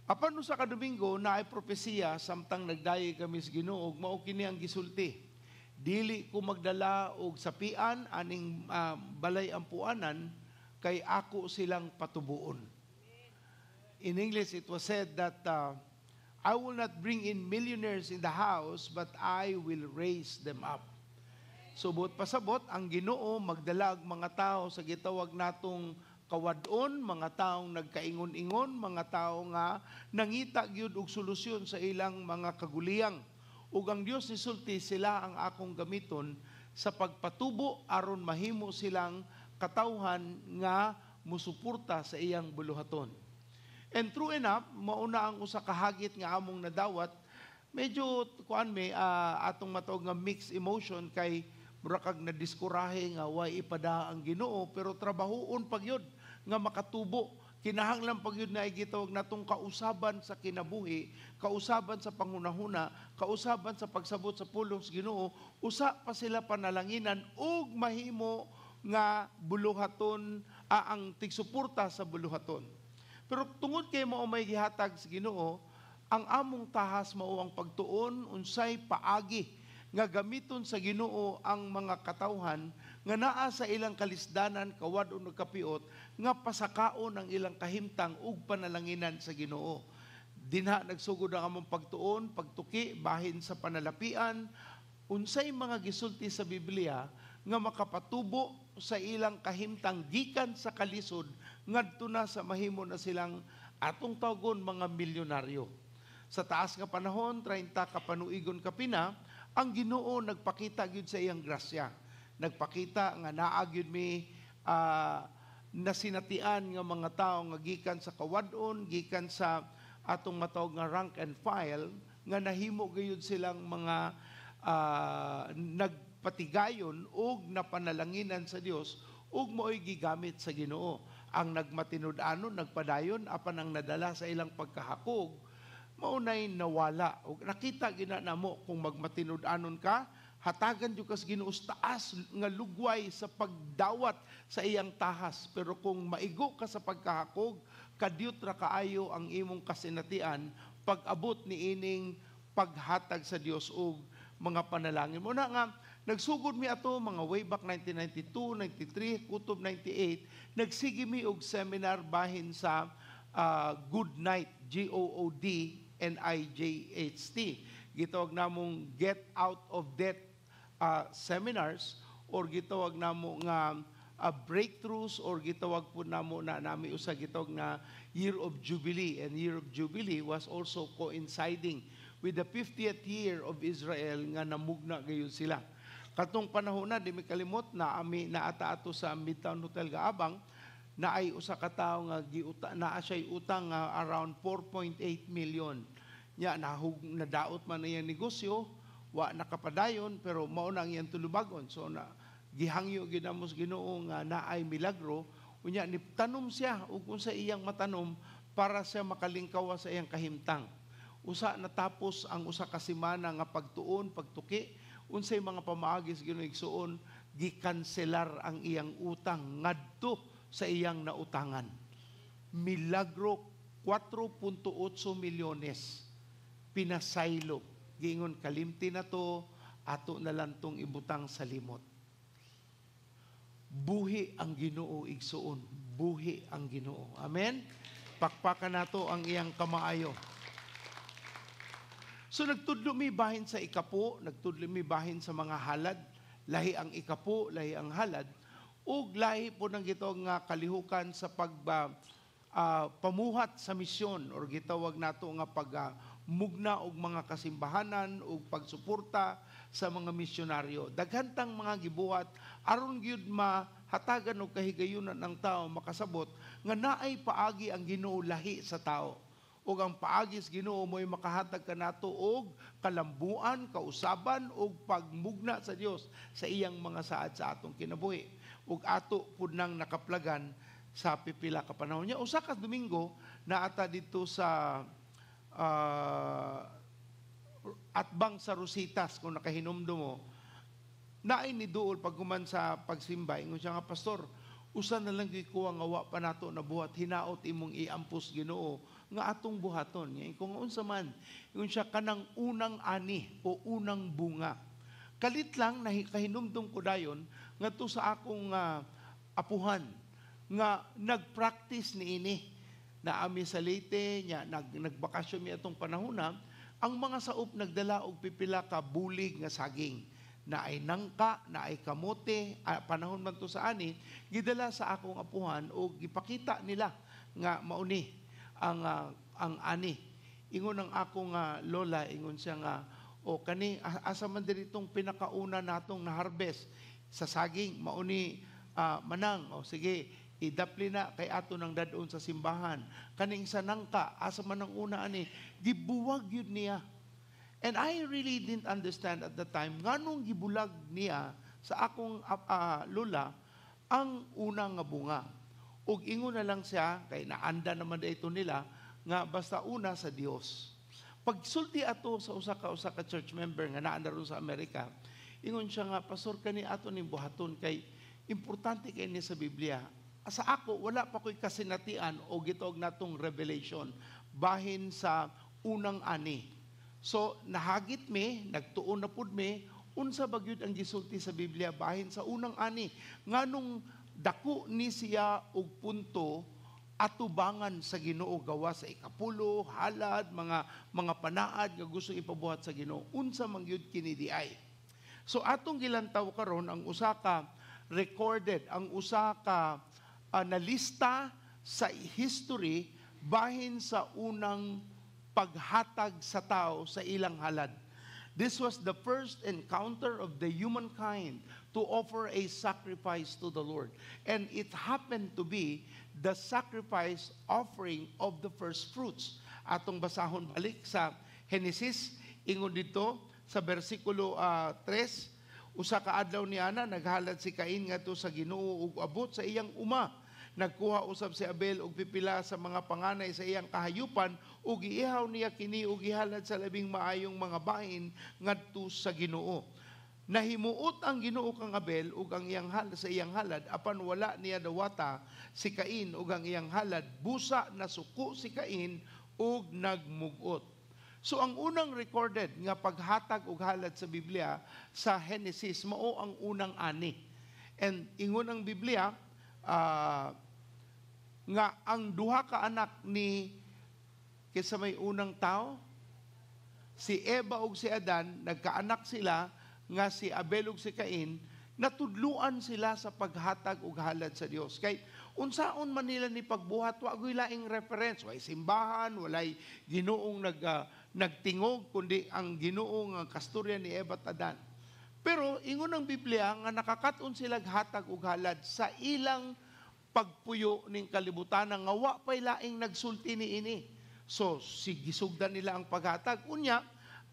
Apan sa kadomingo na ay propesiya samtang nagdayi kami sa Ginoo ug mao kini ang gisulti. Dili ko magdala og sapian aning balay ampuanan kay ako silang patubuon. In English it was said that I will not bring in millionaires in the house but I will raise them up. So buot pasabot ang Ginoo magdala og mga tao sa gitawag natong kawadon, mga taong nagkaingon-ingon, mga tao nga nangita gyud og solusyon sa ilang mga kaguliyang. Ug ang Dios nisulti sila ang akong gamiton sa pagpatubo aron mahimo silang katawhan nga musuporta sa iyang buluhaton. And true enough, mauna ang usa ka hagit nga among nadawat, medyo atong matawag nga mixed emotion kay mura kag nadiskurahe nga way ipada ang Ginoo pero trabahoon pagyud nga makatubo. Kinahanglan pagyud na gitawag natong kausaban sa kinabuhi, kausaban sa panghunahuna, kausaban sa pagsabot sa pulong sa Ginoo, usa pa sila panalanginan ug mahimo nga buluhaton ang tigsuporta sa buluhaton. Pero tungod kay mao may gihatag sa Ginoo, ang among tahas mao ang pagtuon unsay paagi nga gamiton sa Ginoo ang mga katawhan nga naa sa ilang kalisdanan, kawadon ug kapiot nga pasakaon ang ilang kahimtang ug panalanginan sa Ginoo. Dinha nagsugod ang among pagtuon, pagtuki bahin sa panalapian, unsay mga gisulti sa Biblia nga makapatubo sa ilang kahimtang gikan sa kalisod ngadto na sa mahimo na silang atong tawgon mga milyonaryo. Sa taas nga panahon, 30 ka panuigon kapina, ang Ginoo nagpakita gyud sa iyang grasya. Nagpakita nga naa gyud mi nasinatian nga mga tawo nga gikan sa kawadon, gikan sa atong matawag nga rank and file, nga nahimo gyud silang mga patigayon ug napanalanginan sa Dios ug mo'y gigamit sa Ginoo. Ang nagmatinud-anon nagpadayon apan ang nadala sa ilang pagkahakog maunay nawala. Ug nakita gina namo kung magmatinud-anon ka, hatagan jud kas Ginoo taas nga lugway sa pagdawat sa iyang tahas. Pero kung maigo ka sa pagkahakog, kadyot ra kaayo ang imong kasinatian pag-abot ni ining paghatag sa Dios og mga panalangin mo na nga. Nagsugod mi ato mga way back 1992, 93, kutob 98, nagsigi mi og seminar bahin sa Good Night, GOODNIJHT. Gitawag namong Get Out of Debt seminars, or gitawag namo nga breakthroughs, or gitawag po namo na nami usa gitawag na Year of Jubilee. And Year of Jubilee was also coinciding with the 50th year of Israel nga namugna gayon sila. Katong panahon na, di mi kalimot na ami naata ato sa Midtown Hotel Gaabang, na ay usa ka tawo nga naa siya'y utang around 4.8 million. Nya nadaot man iyang negosyo, wa nakapadayon, pero mao na ang iyang tulubagon. So na gihangyo ginamos Ginoo nga naay milagro, unya ni tanom siya ug unsa iyang matanom para siya makalingkawa sa iyang kahimtang. Usa natapos ang usa ka semana nga pagtuon, pagtuki, unsay mga pamaagis Ginoo igsuon, gikanselar ang iyang utang ngadto sa iyang nautangan. Milagro 4.8 milyones pinasaylo. Giingon kalimti na to, ato na lang tong ibutang sa limot. Buhi ang Ginoo igsuon, buhi ang Ginoo. Amen. Pakpakan nato ang iyang kamaayo. So nagtudlo mi bahin sa ikapo, nagtudlo mi bahin sa mga halad, lahi ang ikapo, lahi ang halad, ug lahi po ng gitawag nga kalihukan sa pamuhat sa misyon, or gitawag nato nga mugna og mga kasimbahanan ug pagsuporta sa mga misyonaryo. Daghantang mga gibuhat aron gyud mahatagan og kahigayunan ng tao makasabot nga naay paagi ang Ginoo lahi sa tao. Ug ang paagis Ginoo mo'y makahatag kanato og kalambuan, kausaban ug pagmugna sa Dios sa iyang mga saad sa atong kinabuhi. Ug ato pud nang nakaplagan sa pipila ka panahon niya. Usa ka Domingo naata dito sa atbang sa Rositas, kung nakahinumdum mo, naay ni duol paghuman sa pagsimba, ingon siya nga, Pastor, usa na lang gikuha nga wa pa nato na buhat, hinaot imong iampos Ginoo nga atong buhaton. Kung unsa man, ingon siya kanang unang ani o unang bunga. Kalit lang kahinumdum ko dayon nga to sa akong apuhan nga nagpractice niini na ami sa Leyte nya nagbakasyon mi atong panahon na ang mga saop nagdala og pipila ka bulig nga saging na ay nangka, na ay kamote, panahon man to sa ani, gidala sa akong apuhan o gipakita nila nga mauni ang ani. Ingon ang akong lola, ingon siya nga, o kani asa man diritong pinakauna natong na harvest sa saging, mauni manang, o sige, idapli na kay ato nang dadon sa simbahan. Kaning sa nangka, asa man ang una ani, gibuwag yun niya. And I really didn't understand at the time, nganong gibulag niya sa akong lola ang unang nga bunga. Ug ingon na lang siya, kay naanda naman dito nila, nga basta una sa Dios. Pagsulti ato sa usa ka church member nga naa ron sa Amerika, ingon siya nga, Pastor, kani ato ning buhaton kay importante kay ni sa Biblia. Sa ako, wala pa ko'y kasinatian o gitog natong revelation bahin sa unang ani. So, nahagit mi, nagtuon na pud mi, unsa bagyud ang gisulti sa Biblia bahin sa unang ani. Nganong dako ni siya og punto atubangan sa Ginoo gawa sa ikapulo, halad, mga panaad nga gusto ipabuhat sa Ginoo. Unsa man gyud kini diay. So atong gilantaw karon ang usa ka recorded, ang usa ka nalista sa history bahin sa unang paghatag sa tao sa ilang halad. This was the first encounter of the humankind to offer a sacrifice to the Lord. And it happened to be the sacrifice offering of the first fruits. Atong basahon balik sa Genesis, ingon dito sa versikulo 3, Usa ka adlaw ni ana naghalad si Cain ngadto sa Ginoo ug abot sa iyang uma. Nagkuha usab si Abel og pipila sa mga panganay sa iyang kahayupan ug giihaw niya kini ug gihalad sa labing maayong mga bahin ngadto sa Ginoo. Nahimuot ang Ginoo kang Abel ug ang iyang halad sa iyang halad apan wala niya dawata si Cain ug ang iyang halad. Busa nasuko si Cain ug nagmugot. So ang unang recorded nga paghatag og halad sa Biblia sa Genesis mao ang unang ani. And ingon ang Biblia nga ang duha ka anak ni kaysa may unang tao, si Eva ug si Adan, nagkaanak sila nga si Abel ug si Cain, natudluan sila sa paghatag og halad sa Dios. Kay unsaon man nila ni pagbuhat, wa gyud laing reference, way simbahan, walay Ginoong nagtingog kundi ang Ginoo nga kasturya ni Eva at Adan. Pero ingon ang Biblia nga nakakaton sila hatag og halad sa ilang pagpuyo ning kalibutan nga wa pay laing nagsulti niini. So gisugdan nila ang paghatag. Unya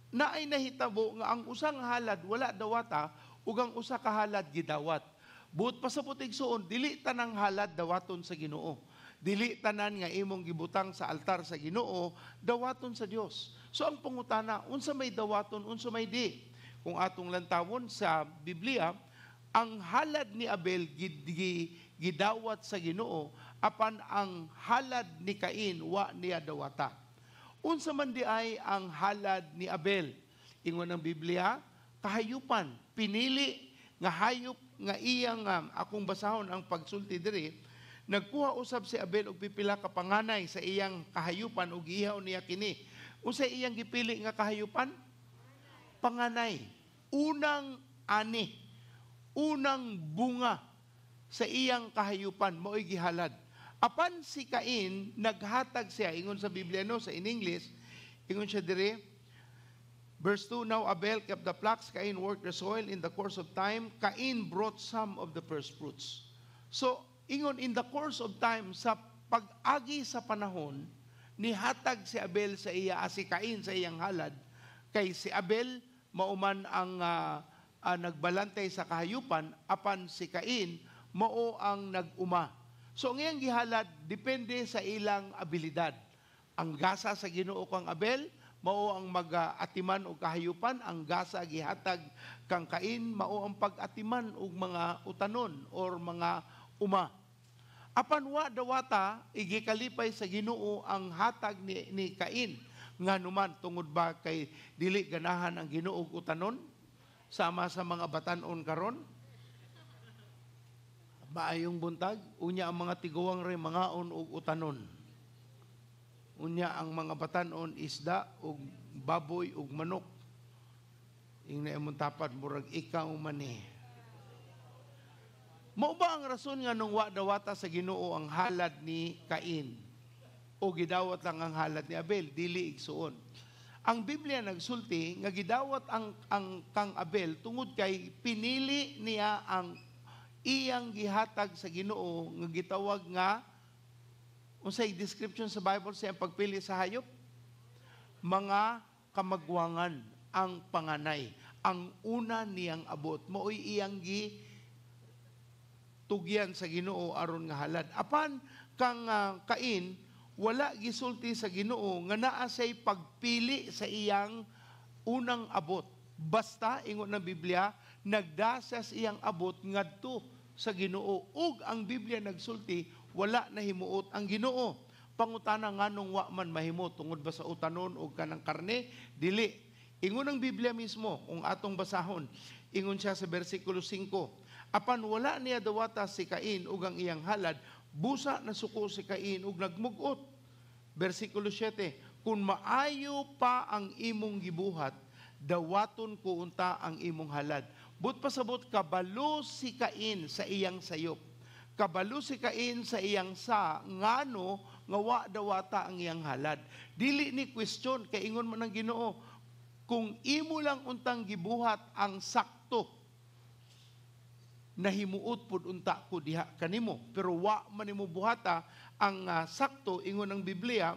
naay nahitabo nga ang usang halad wala dawata ug ang usa ka halad gidawat. Buot pa sa putig suon, dili tanang halad dawaton sa Ginoo. Dili tanan nga imong gibutang sa altar sa Ginoo dawaton sa Dios. So ang pangutana, unsa may dawaton, unsa may di? Kung atong lantawon sa Biblia, ang halad ni Abel gidawat sa Ginoo apan ang halad ni Cain wa niya dawata. Unsa man di ay ang halad ni Abel? Ingon ng Biblia, kahayupan, pinili nga hayop nga iyang akong basahon ang pagsulti diri. Nagkuha usab si Abel og pipila ka panganay sa iyang kahayupan ug giihaw niya kini. Unsa iyang gipili nga kahayupan? Panganay. Unang ani. Unang bunga sa iyang kahayupan mo'y gihalad. Apan si Cain naghatag siya ingon sa Biblia no sa in English, ingon siya dire, verse 2, now Abel kept the flax, Cain worked the soil. In the course of time, Cain brought some of the first fruits. So, ingon in the course of time, sa pag-agi sa panahon, nihatag si Abel sa iya, si Cain sa iyang halad, kay si Abel mauman ang nagbalantay sa kahayupan, apan si Cain mao ang nag-uma. So ang iyang gihalad, depende sa ilang abilidad. Ang gasa sa Ginoo kang Abel, mao ang mag-atiman og kahayupan. Ang gasa gihatag kang Cain, mao ang pag-atiman og mga utanon or mga uma. Apan wa dawata igikalipay sa Ginoo ang hatag ni Cain nga numan tungod ba kay dili ganahan ang Ginoo og utanon sama sa mga batan-on karon. Maayong buntag unya ang mga tiguang ray mangaon og utanon. Unya ang mga batan-on isda ug baboy ug manok. Ingna imong tapad murag ikaw man ni. Mao ba ang rason nga nung wa dawata sa Ginoo ang halad ni Cain o gidawat lang ang halad ni Abel? Dili igsuon. Ang Biblia nagsulti nga gidawat ang kang Abel tungod kay pinili niya ang iyang gihatag sa Ginoo nga gitawag nga unsay description sa Bible sa pagpili sa hayop? Mga kamagwangan ang panganay. Ang una niyang abot mao'y iyang tugyan sa Ginoo aron nga halad. Apan kang Cain wala gisulti sa Ginoo nga naa say pagpili sa iyang unang abot. Basta ingon ng Biblia nagdasas iyang abot ngadto sa Ginoo ug ang Biblia nagsulti wala nahimuot ang Ginoo. Pangutana nganong wa man mahimot tungod ba sa utanon o kanang karne? Dili. Ingon ang Biblia mismo kung atong basahon, ingon siya sa bersikulo 5, apan wala niya dawata si Cain ug ang iyang halad, busa nasuko si Cain ug nagmugot. Bersikulo 7, kung maayo pa ang imong gibuhat, dawaton ko unta ang imong halad. But pasabot kabalo si Cain sa iyang sayop. Kabalo si Cain sa iyang ngano nga wa dawata ang iyang halad. Dili ni question kay ingon man ng Ginoo, kung imo lang untang gibuhat ang sakto, nahimuot pud unta ko diha kanimo. Pero wa man nimo buhata ang sakto, ingon ng Biblia,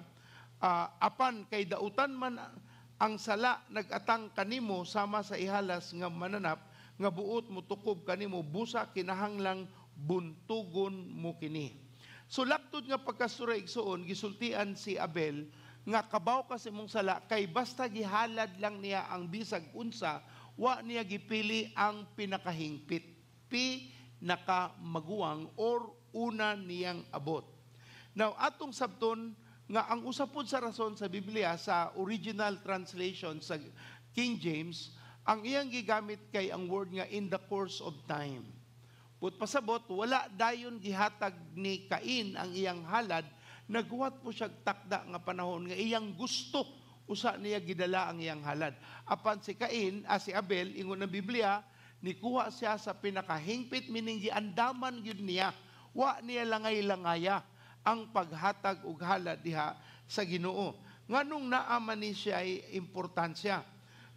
apan kay dautan man ang sala nagatang kanimo sama sa ihalas nga mananap, nga buot mo tukob kanimo busa kinahanglang buntugon mo kini. So laktod nga pagkastura igsoon gisultian si Abel nga kabaw ka sa imong sala kay basta gihalad lang niya ang bisag unsa, wa niya gipili ang pinakahingpit, pinakamaguwang or una niyang abot. Now atong sabton nga ang usapod sa rason sa Biblia sa original translation sa King James, ang iyang gigamit kay ang word nga in the course of time. Put pasabot, wala dayon gihatag ni Cain ang iyang halad, naghuwat po siya takda nga panahon nga iyang gusto, usa niya gidala ang iyang halad. Apan si Cain, si Abel, ingon ng Biblia, nikuha siya sa pinakahingpit, meaning giandaman yun niya, wa niya langay-langaya ang paghatag og halad diha sa Ginoo. Nganong naaman ni siya ay importansya.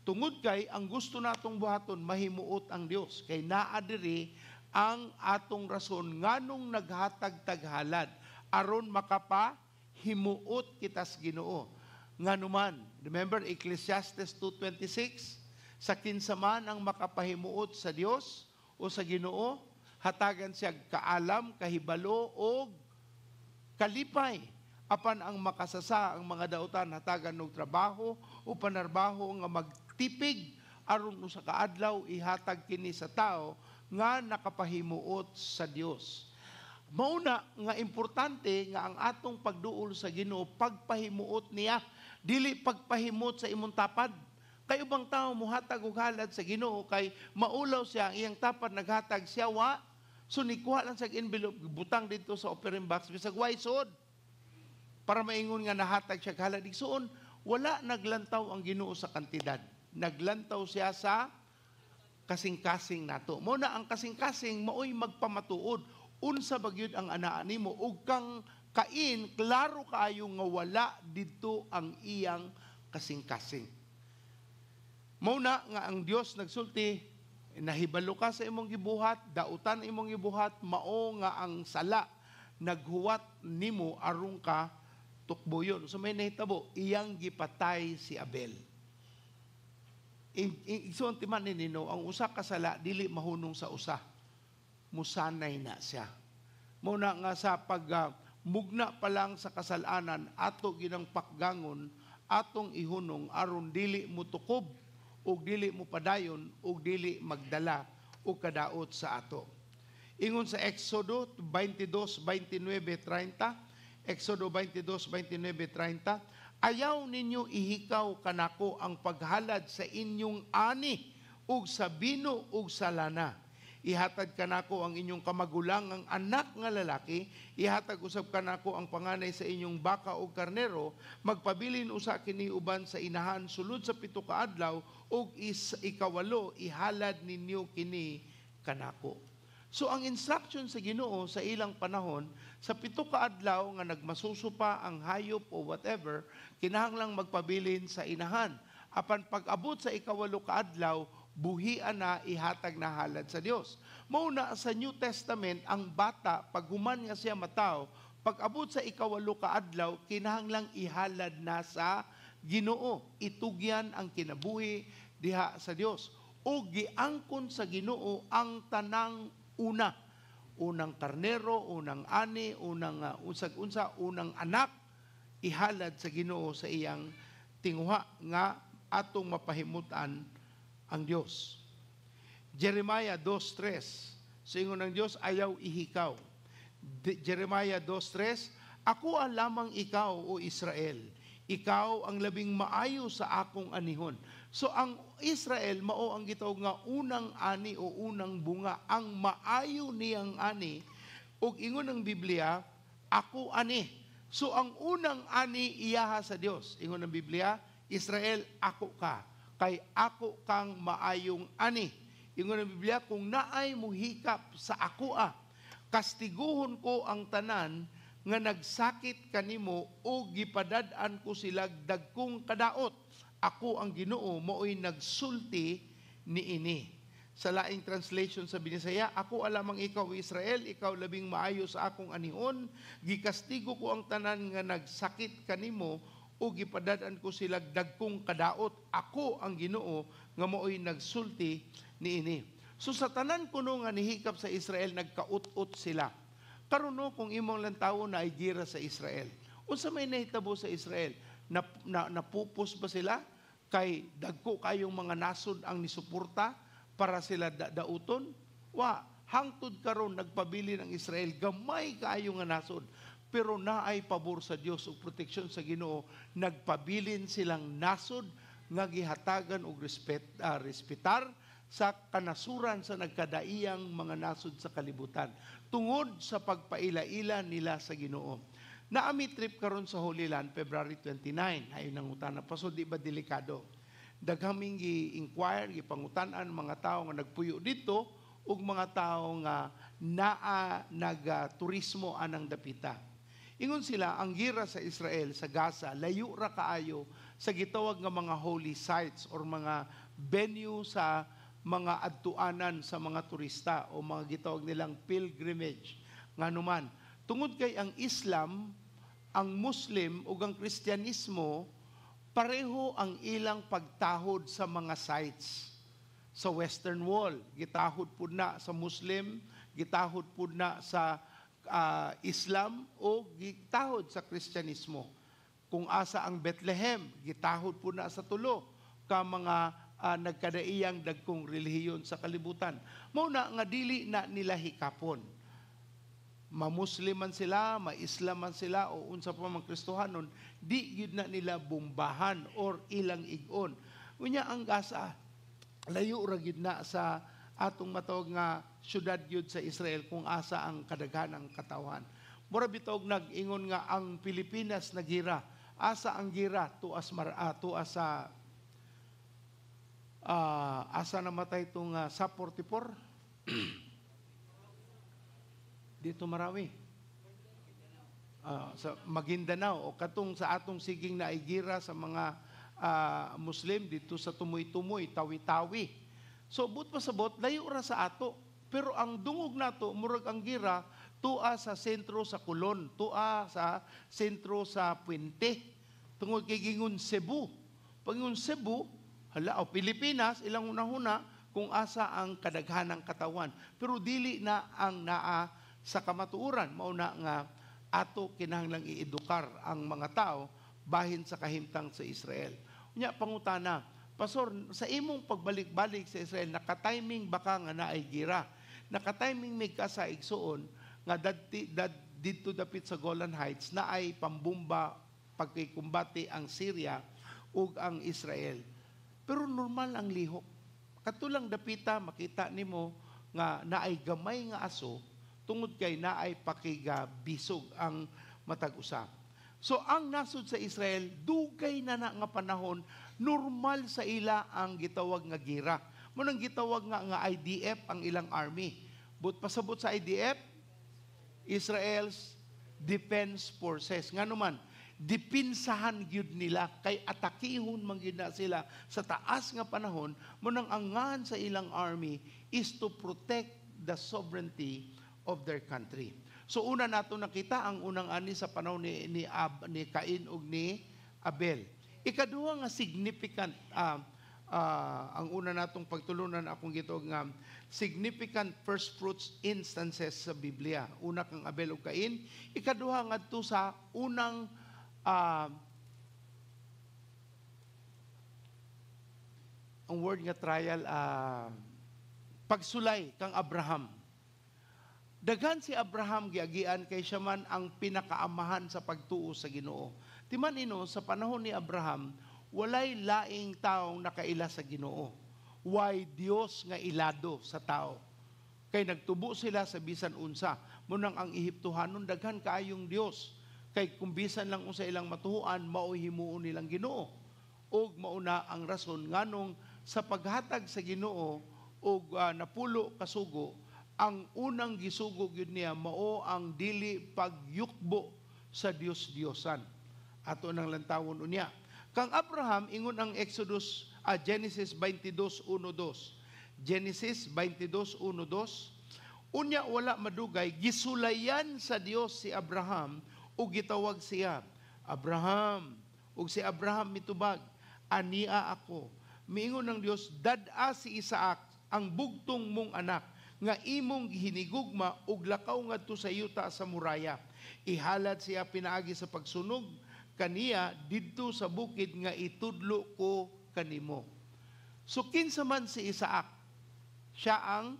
Tungod kay ang gusto natong buhaton mahimuot ang Dios, kay naa diri ang atong rason nganong naghatag taghalad aron makapahimuot kita sa Ginoo. Nganuman, remember Ecclesiastes 2:26, sa kinsa man ang makapahimuot sa Dios o sa Ginoo, hatagan siya kaalam, kahibalo o kalipay. Apan ang makasasa ang mga dautan hatagan og trabaho o panarbaho nga magtipig aron usa ka adlaw ihatag kini sa tao nga nakapahimuot sa Dios. Mauna nga importante nga ang atong pagduol sa Ginoo pagpahimuot niya, dili pagpahimuot sa imong tapad. Kay ubang tao muhatag og halad sa Ginoo kay maulaw siya ang iyang tapad naghatag siya wa. So nikuha lang sa envelope butang dito sa offering box bisag way sod. Para maingon nga nahatag siya halad igsoon, wala naglantaw ang Ginoo sa kantidad. Naglantaw siya sa kasing-kasing nato. Mo na ang kasing-kasing maoy magpamatuod unsa bagyod ang anaa nimo ug kang Cain klaro kaayo nga wala didto ang iyang kasing-kasing. Mo na nga ang Dios nagsulti, nahibalo ka sa imong gibuhat, dautan imong gibuhat, mao nga ang sala naghuwat nimo aron ka tukboyon. So may nahitabo, iyang gipatay si Abel. Igsoon timan ninino, ang usa ka sala dili mahunong sa usa. Musanay na siya. Muna nga sa mugna pa lang sa kasalanan, ato ginang pakgangon, atong ihunong aron dili mo tukob, o dili mo padayon, o dili magdala, o kadaot sa ato. Ingon sa Exodo 22:29-30, Exodo 22:29-30, ayaw ninyo ihikaw kanako ang paghalad sa inyong ani ug sa bino ug sa lana. Ihatag kanako ang inyong kamagulangang anak nga lalaki, ihatag usab kanako ang panganay sa inyong baka ug karnero, magpabilin usa kini uban sa inahan sulod sa 7 ka adlaw ug ikawalo ihalad ninyo kini kanako. So ang instruction sa Ginoo sa ilang panahon, sa 7 ka adlaw nga nagmasusupa ang hayop o whatever, kinahanglang magpabilin sa inahan. Apan pag-abot sa ikawalo ka adlaw, buhian na ihatag na halad sa Dios. Mauna sa New Testament, ang bata, pag human nga siya mataw, pag-abot sa ikawalo ka adlaw, kinahanglang ihalad na sa Ginoo. Itugyan ang kinabuhi diha sa Dios. O giangkon sa Ginoo ang tanang unang karnero, unang ani, unang unsag-unsa, unang anak, ihalad sa Ginoo sa iyang tinguha nga atong mapahimutan ang Dios. Jeremiah 2:3, sa ingon ng Dios, ayaw ihikaw. Jeremiah 2:3, ako ang lamang ikaw, o Israel. Ikaw ang labing maayo sa akong anihon. So ang Israel mao ang gitawag nga unang ani o unang bunga, ang maayo niyang ani. Ug ingon ng Biblia, ako ani. So ang unang ani iyaha sa Dios. Ingon ng Biblia, Israel, ako ka. Kay ako kang maayong ani. Ingon ng Biblia, kung naay mo hikap sa ako kastiguhon ko ang tanan nga nagsakit kanimo o gipadad-an ko sila dagkong kadaot. Ako ang Ginoo, mao'y nagsulti niini. Sa laing translation sa Binisaya, ako alamang ikaw Israel, ikaw labing maayo sa akong anihon, gikastigo ko ang tanan nga nagsakit kanimo o gipadad-an ko sila dagkong kadaot. Ako ang Ginoo nga mao'y nagsulti niini. So sa tanan kuno nga nihikap sa Israel, nagkaut-ut sila. Karon no, kung imong lang tawo na ay gira sa Israel, unsa may nahitabo sa Israel? Napupos ba sila? Kay dagko kayong mga nasod ang nisuporta para sila dauton? Wa, hangtod karon nagpabili ng Israel, gamay kaayo nga nasod. Pero naay pabor sa Dios ug proteksyon sa Ginoo, nagpabilin silang nasod nga gihatagan og respetar sa kanasuran sa nagkadaiyang mga nasod sa kalibutan tungod sa pagpaila-ila nila sa Ginoo. Naami trip karon sa Holy Land February 29, ayon nang utana pa, so di ba delikado? Daghaming gi-inquire, gipangutan-an mga tao nga nagpuyo dito ug mga tao nga nagturismo anang dapita. Ingon sila, ang gira sa Israel, sa Gaza, layo ra kaayo sa gitawag nga mga holy sites or mga venue sa mga adtuanan sa mga turista o mga gitawag nilang pilgrimage. Nga naman, tungod kay ang Islam, ang Muslim o ang Kristyanismo, pareho ang ilang pagtahod sa mga sites. Sa Western Wall, gitahod po na sa Muslim, gitahod po na sa Islam o gitahod sa Kristyanismo. Kung asa ang Bethlehem, gitahod po na sa tulo ka mga nagkadaiyang dagkong relihiyon sa kalibutan. Mauna nga dili na nila hikapon. Mamusliman sila, maislaman sila o unsa pa man Kristohanon, di yun na nila bombahan or ilang igon. Unya ang Gaza, layo ra gid na sa atong matawag nga syudad yun sa Israel kung asa ang kadaghanang katawan. Mura bitog nag-ingon nga ang Pilipinas nagira. Asa ang gira tuas sa asa namatay itong sa 44? Dito Marawi. Sa Maguindanao o katong sa atong siging na igira sa mga Muslim dito sa Tumoy-Tumoy, Tawi-Tawi. So but pasabot layo ra sa ato. Pero ang dungog nato murag ang gira tua sa sentro sa Kulon, tua sa sentro sa Puente. Tungod kay gingon Cebu. Pangingon Cebu, hala o Pilipinas ilang una-una kung asa ang kadaghanang katawan. Pero dili na ang naa sa kamatuoran. Mauna nga ato kinahanglang iedukar ang mga tao bahin sa kahimtang sa Israel. Unya pangutana, Pastor, sa imong pagbalik-balik sa Israel, nakatiming baka nga naay gira? Nakatiming may kasaigsoon nga dito dapit sa Golan Heights na ay pambumba pagkikumbati ang Syria ug ang Israel. Pero normal ang lihok. Katulang dapita makita nimo nga naay gamay nga aso tungod kay naay pakigabisog ang matag usa. So ang nasod sa Israel dugay na nga panahon normal sa ila ang gitawag nga gira. Munang gitawag nga IDF ang ilang army. But pasabot sa IDF, Israel's Defense Forces. Nga naman, dipinsahan gyud nila kay atakihon man gyud na sila sa taas nga panahon. Munang angan sa ilang army is to protect the sovereignty of their country. So una nato nakita ang unang ani sa panahon ni Cain ug ni Abel. Ikaduha nga significant ang una natong pagtulunan akong gitog nga significant first fruits instances sa Biblia. Una kang Abel ug Cain, ikaduha ngadto sa unang ang word nga trial pagsulay kang Abraham. Daghan si Abraham giagian kay siya man ang pinakaamahan sa pagtuo sa Ginoo. Timan ino sa panahon ni Abraham, walay laing taong nakaila sa Ginoo. Why Dios nga ilado sa tao? Kay nagtubo sila sa bisan unsa. Munang ang Ehiptohanon daghan kaayong Dios. Kay kung bisan lang unsa ilang matuhuan, mao himuon nilang Ginoo. Og mauna ang rason nganong sa paghatag sa Ginoo og napulo kasugo, ang unang gisugo gyud niya mao ang dili pagyukbo sa Dios-Diosan. Ato nang lantawon unya. Kang Abraham ingon ang Genesis 22:1-2. Genesis 22:1-2. Unya wala madugay gisulayan sa Dios si Abraham ug gitawag siya Abraham. Ug si Abraham mitubag, ania ako. Miingon ng Dios, dad-a si Isaac ang bugtong mong anak nga imong hinigugma ug lakaw ngadto sa yuta sa muraya. Ihalad siya pinaagi sa pagsunog kaniya didto sa bukid nga itudlo ko kanimo. So kinsa man si Isaac, siya ang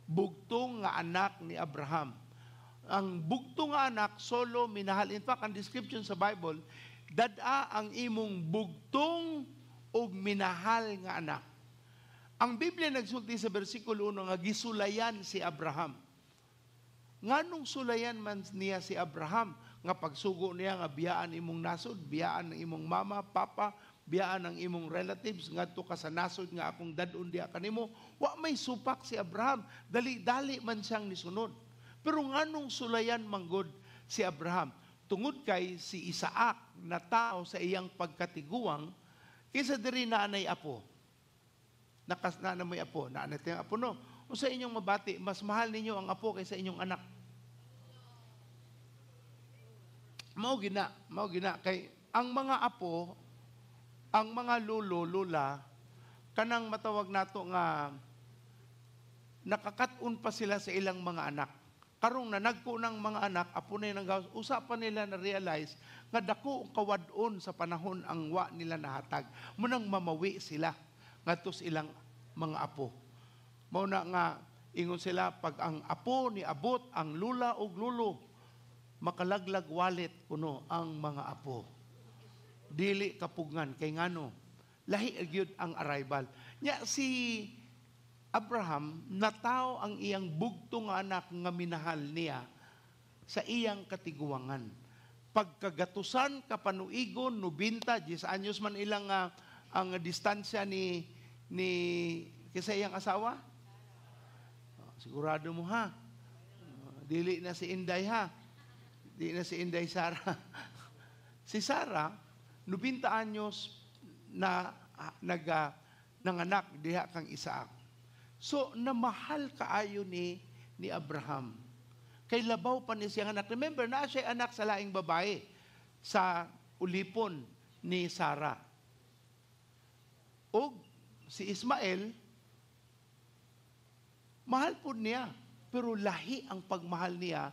bugtong nga anak ni Abraham. Ang bugtong nga anak solo minahal. In fact, ang description sa Bible, dad-a ang imong bugtong ug minahal nga anak. Ang Biblia nagsulti sa versikulo 1 nga gisulayan si Abraham. Nganong sulayan man niya si Abraham nga pagsugo niya nga biyaan imong nasod, biyaan ng imong mama, papa, biyaan ng imong relatives ngadto ka sa nasod nga akong dad-on diha kanimo. Wa may supak si Abraham, dali-dali man siyang nisunod. Pero nganong sulayan manggod si Abraham? Tungod kay si Isaac na tao sa iyang pagkatiguang kaysa diri na anay apo. Na may apo, na tayong apo no. O sa inyong mabati, mas mahal ninyo ang apo kaysa inyong anak. Mao gina kay ang mga apo, ang mga lolo, lula, kanang matawag nato nga nakakatun pa sila sa ilang mga anak. Karong nanagko ng mga anak, apo na yung gawas, usapan nila na realize nga dako kawadon sa panahon ang wa nila nahatag. Munang mamawi sila ngadto sa ilang mga apo. Mao na nga ingon sila pag ang apo ni abot ang lula og lulo makalaglag walit kuno ang mga apo. Dili kapugngan kay ngano lahi gyud ang arrival. Nya si Abraham nataw ang iyang bugtong anak nga minahal niya sa iyang katiguangan. Pagkagatusan kapanuigon 90 anyos man ilang ang distansya ni kaysa iyang asawa? Sigurado mo ha? Dili na si Inday ha? Dili na si Inday Sarah. Si Sarah, 90 anyos na nanganak diha kang Isaac. So, namahal kaayo ni Abraham. Kay labaw pa ni siyang anak. Remember, na siya anak sa laing babae sa ulipon ni Sarah. O si Ismael, mahal po niya, pero lahi ang pagmahal niya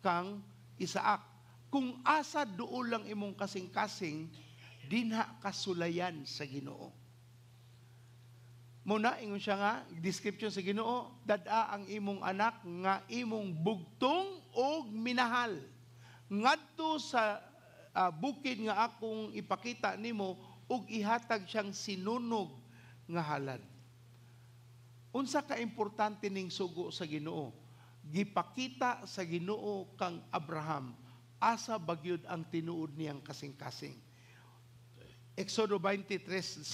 kang Isaac. Kung asa doon lang imong kasing-kasing, dinha kasulayan sa Ginoo. Muna, ingon siya nga, description sa Ginoo, dada ang imong anak nga imong bugtong o minahal. Ngadto sa bukid nga akong ipakita nimo ug ihatag siyang sinunog nga halad. Unsa ka importante ning sugo sa Ginoo? Gipakita sa Ginoo kang Abraham asa bagyod ang tinuod niyang kasing-kasing. Exodo 23:6.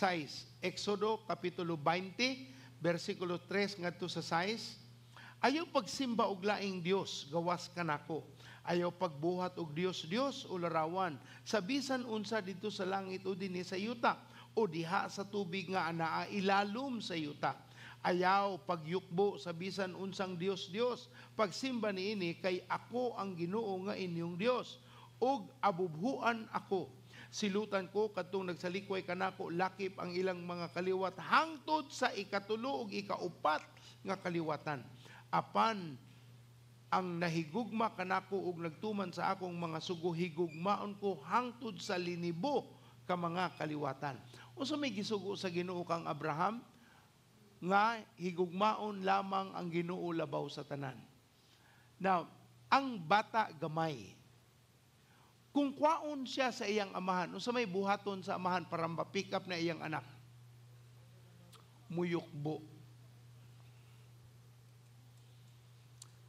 Exodo kapitulo 20 versikulo 3 ngadto sa 6. Ayaw pagsimba og laing Dios gawas kanako. Ayaw pagbuhat og Dios o larawan sa bisan unsa dito sa langit o dinhi sa yuta o diha sa tubig nga anaa ilalom sa yuta. Ayaw pagyukbo sa bisan unsang Dios pagsimba niini kay ako ang Ginoo nga inyong Dios ug abubhuan ako. Silutan ko katong nagsalikway kanako lakip ang ilang mga kaliwat hangtod sa ikatulo ug ikaupat nga kaliwatan. Apan ang nahigugma kanako ug nagtuman sa akong mga sugo higugmaon ko hangtod sa linibo ka mga kaliwatan. Unsa may gisugo sa Ginoo kang Abraham nga higugmaon lamang ang Ginoo labaw sa tanan. Now, ang bata gamay, kung kwaon siya sa iyang amahan, o sa may buhaton sa amahan para ma-pick up na iyang anak, muyukbo.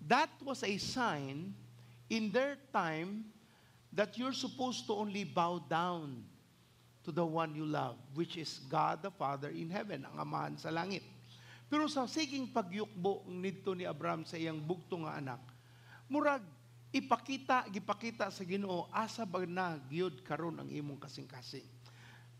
That was a sign in their time that you're supposed to only bow down to the one you love, which is God the Father in heaven, ang amahan sa langit. Pero sa siging pagyukbo nito ni Abraham sa iyang bugto nga anak, murag gipakita sa Ginoo asa ba na gyud karon ang imong kasing-kasing.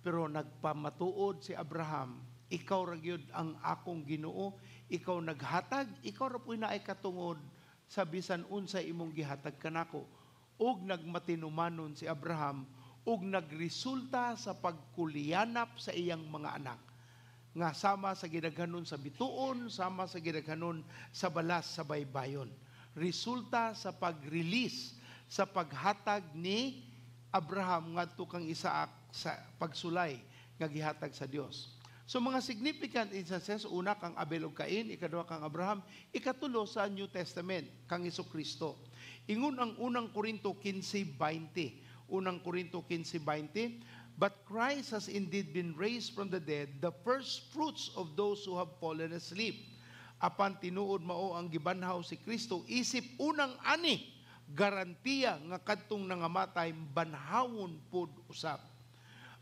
Pero nagpamatuod si Abraham, ikaw ra gyud ang akong Ginoo, ikaw naghatag, ikaw ra puy naay katungod sa bisan unsa imong gihatag kanako. Ug nagmatinumanon si Abraham ug nagresulta sa pagkulianap sa iyang mga anak. nga sama sa gidaghanon sa bituon, sama sa gidaghanon sa balas sa baybayon. Resulta sa pag-release, sa paghatag ni Abraham ngadto kang Isaac sa pagsulay nga gihatag sa Dios. So mga significant instances, una kang Abel ug Cain, ikaduha kang Abraham, ikatulo sa New Testament kang Jesucristo. Ingon ang unang Korinto 15:20. Unang Korinto 15:20, but Christ has indeed been raised from the dead, the first fruits of those who have fallen asleep. Apan tinuod mao ang gibanhaw si Kristo, isip unang ani, garantiya nga kadtong nangamatay banhawon pod usab.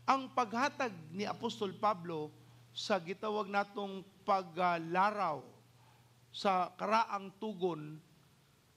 Ang paghatag ni Apostol Pablo sa gitawag natong paglaraw sa karaang tugon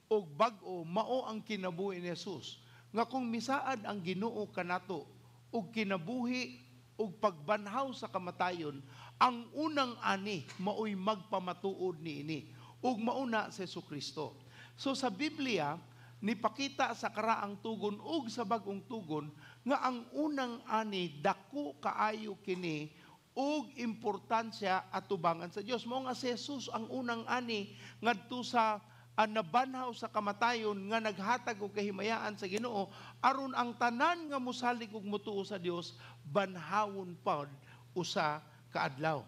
o bag-o, mao ang kinabuhi ni Jesus. Nga kung misaad ang Ginoo kanato ug kinabuhi ug pagbanhaw sa kamatayon, ang unang ani mao'y magpamatuod niini ug mauna si Jesucristo. So sa Biblia nipakita sa karaang tugon ug sa bag-ong tugon nga ang unang ani dako kaayo kini ug importansya atubangan sa Dios. Mao nga si Jesus ang unang ani ngadto sa nabanhaw sa kamatayon nga naghatag og kahimayaan sa Ginoo aron ang tanan nga mosalig ug motuo sa Dios banhawon pod usa ka adlaw.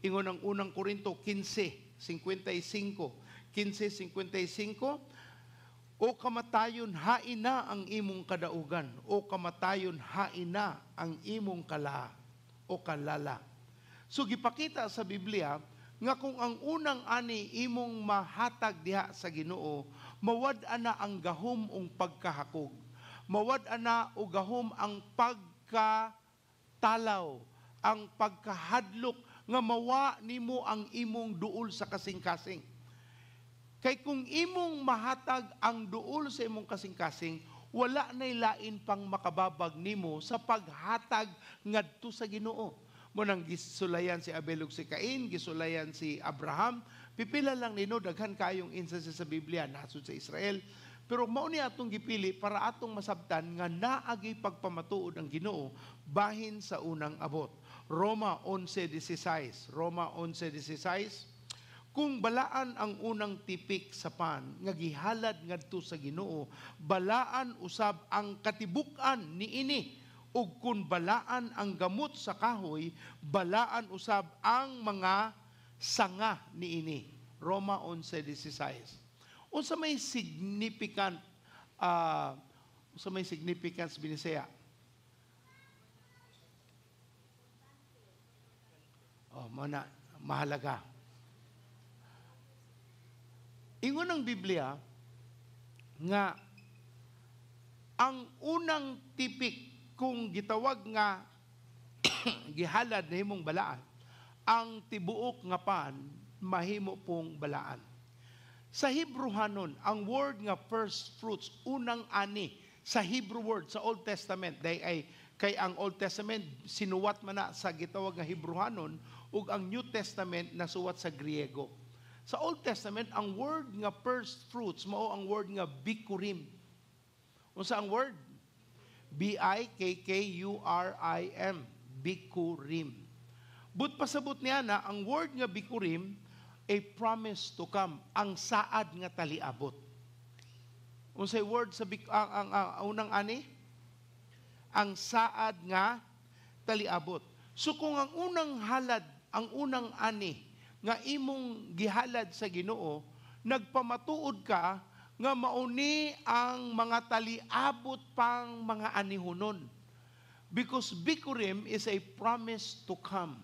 Ingon ang unang Korinto 15:55. 15:55, o kamatayon hain na ang imong kadaugan, o kamatayon hain na ang imong kala o kalala. So gipakita sa Biblia nga kung ang unang ani imong mahatag diha sa Ginoo, mawad-an na ang gahom ong pagkahakog. Mawad-an na o gahom ang pagkatalaw, ang pagkahadlok nga mawa nimo ang imong duol sa kasing-kasing. Kay kung imong mahatag ang duol sa imong kasing-kasing, wala na'y lain pang makababag nimo sa paghatag ngadto sa Ginoo. Munang gisulayan si Abel ug si Cain, gisulayan si Abraham, pipila lang nino daghan kayong instances sa Biblia nasud sa Israel. Pero mao ni atong gipili para atong masabtan nga naagi pagpamatuod ang Ginoo bahin sa unang abot. Roma 11:16. Roma 11:16. Kung balaan ang unang tipik sa pan nga gihalad ngadto sa Ginoo, balaan usab ang katibuk-an niini. Ug kung balaan ang gamot sa kahoy, balaan usab ang mga sanga niini. Roma 11:16. Unsa may significant significance binisaya? Mana mahalaga. Ingon ang Biblia nga ang unang tipik kung gitawag nga gihalad na himong balaan, ang tibuok nga pan mahimo pong balaan. Sa Hebrewanon, ang word nga first fruits, unang ani, sa Hebrew word, sa Old Testament, kay ang Old Testament sinuwat man na sa gitawag nga Hebrewanon ug ang New Testament nasuwat sa Griego. Sa Old Testament, ang word nga first fruits mao ang word nga bikurim. Unsa ang word? B-I-K-K-U-R-I-M, bikurim. But pasabot niya na ang word nga bikurim a promise to come, ang saad nga taliabot. Unsay word sa ang unang ani? Ang saad nga taliabot. So kung ang unang halad, ang unang ani nga imong gihalad sa Ginoo, nagpamatuod ka nga mauni ang mga taliabot pang mga anihunon. Because bikurim is a promise to come.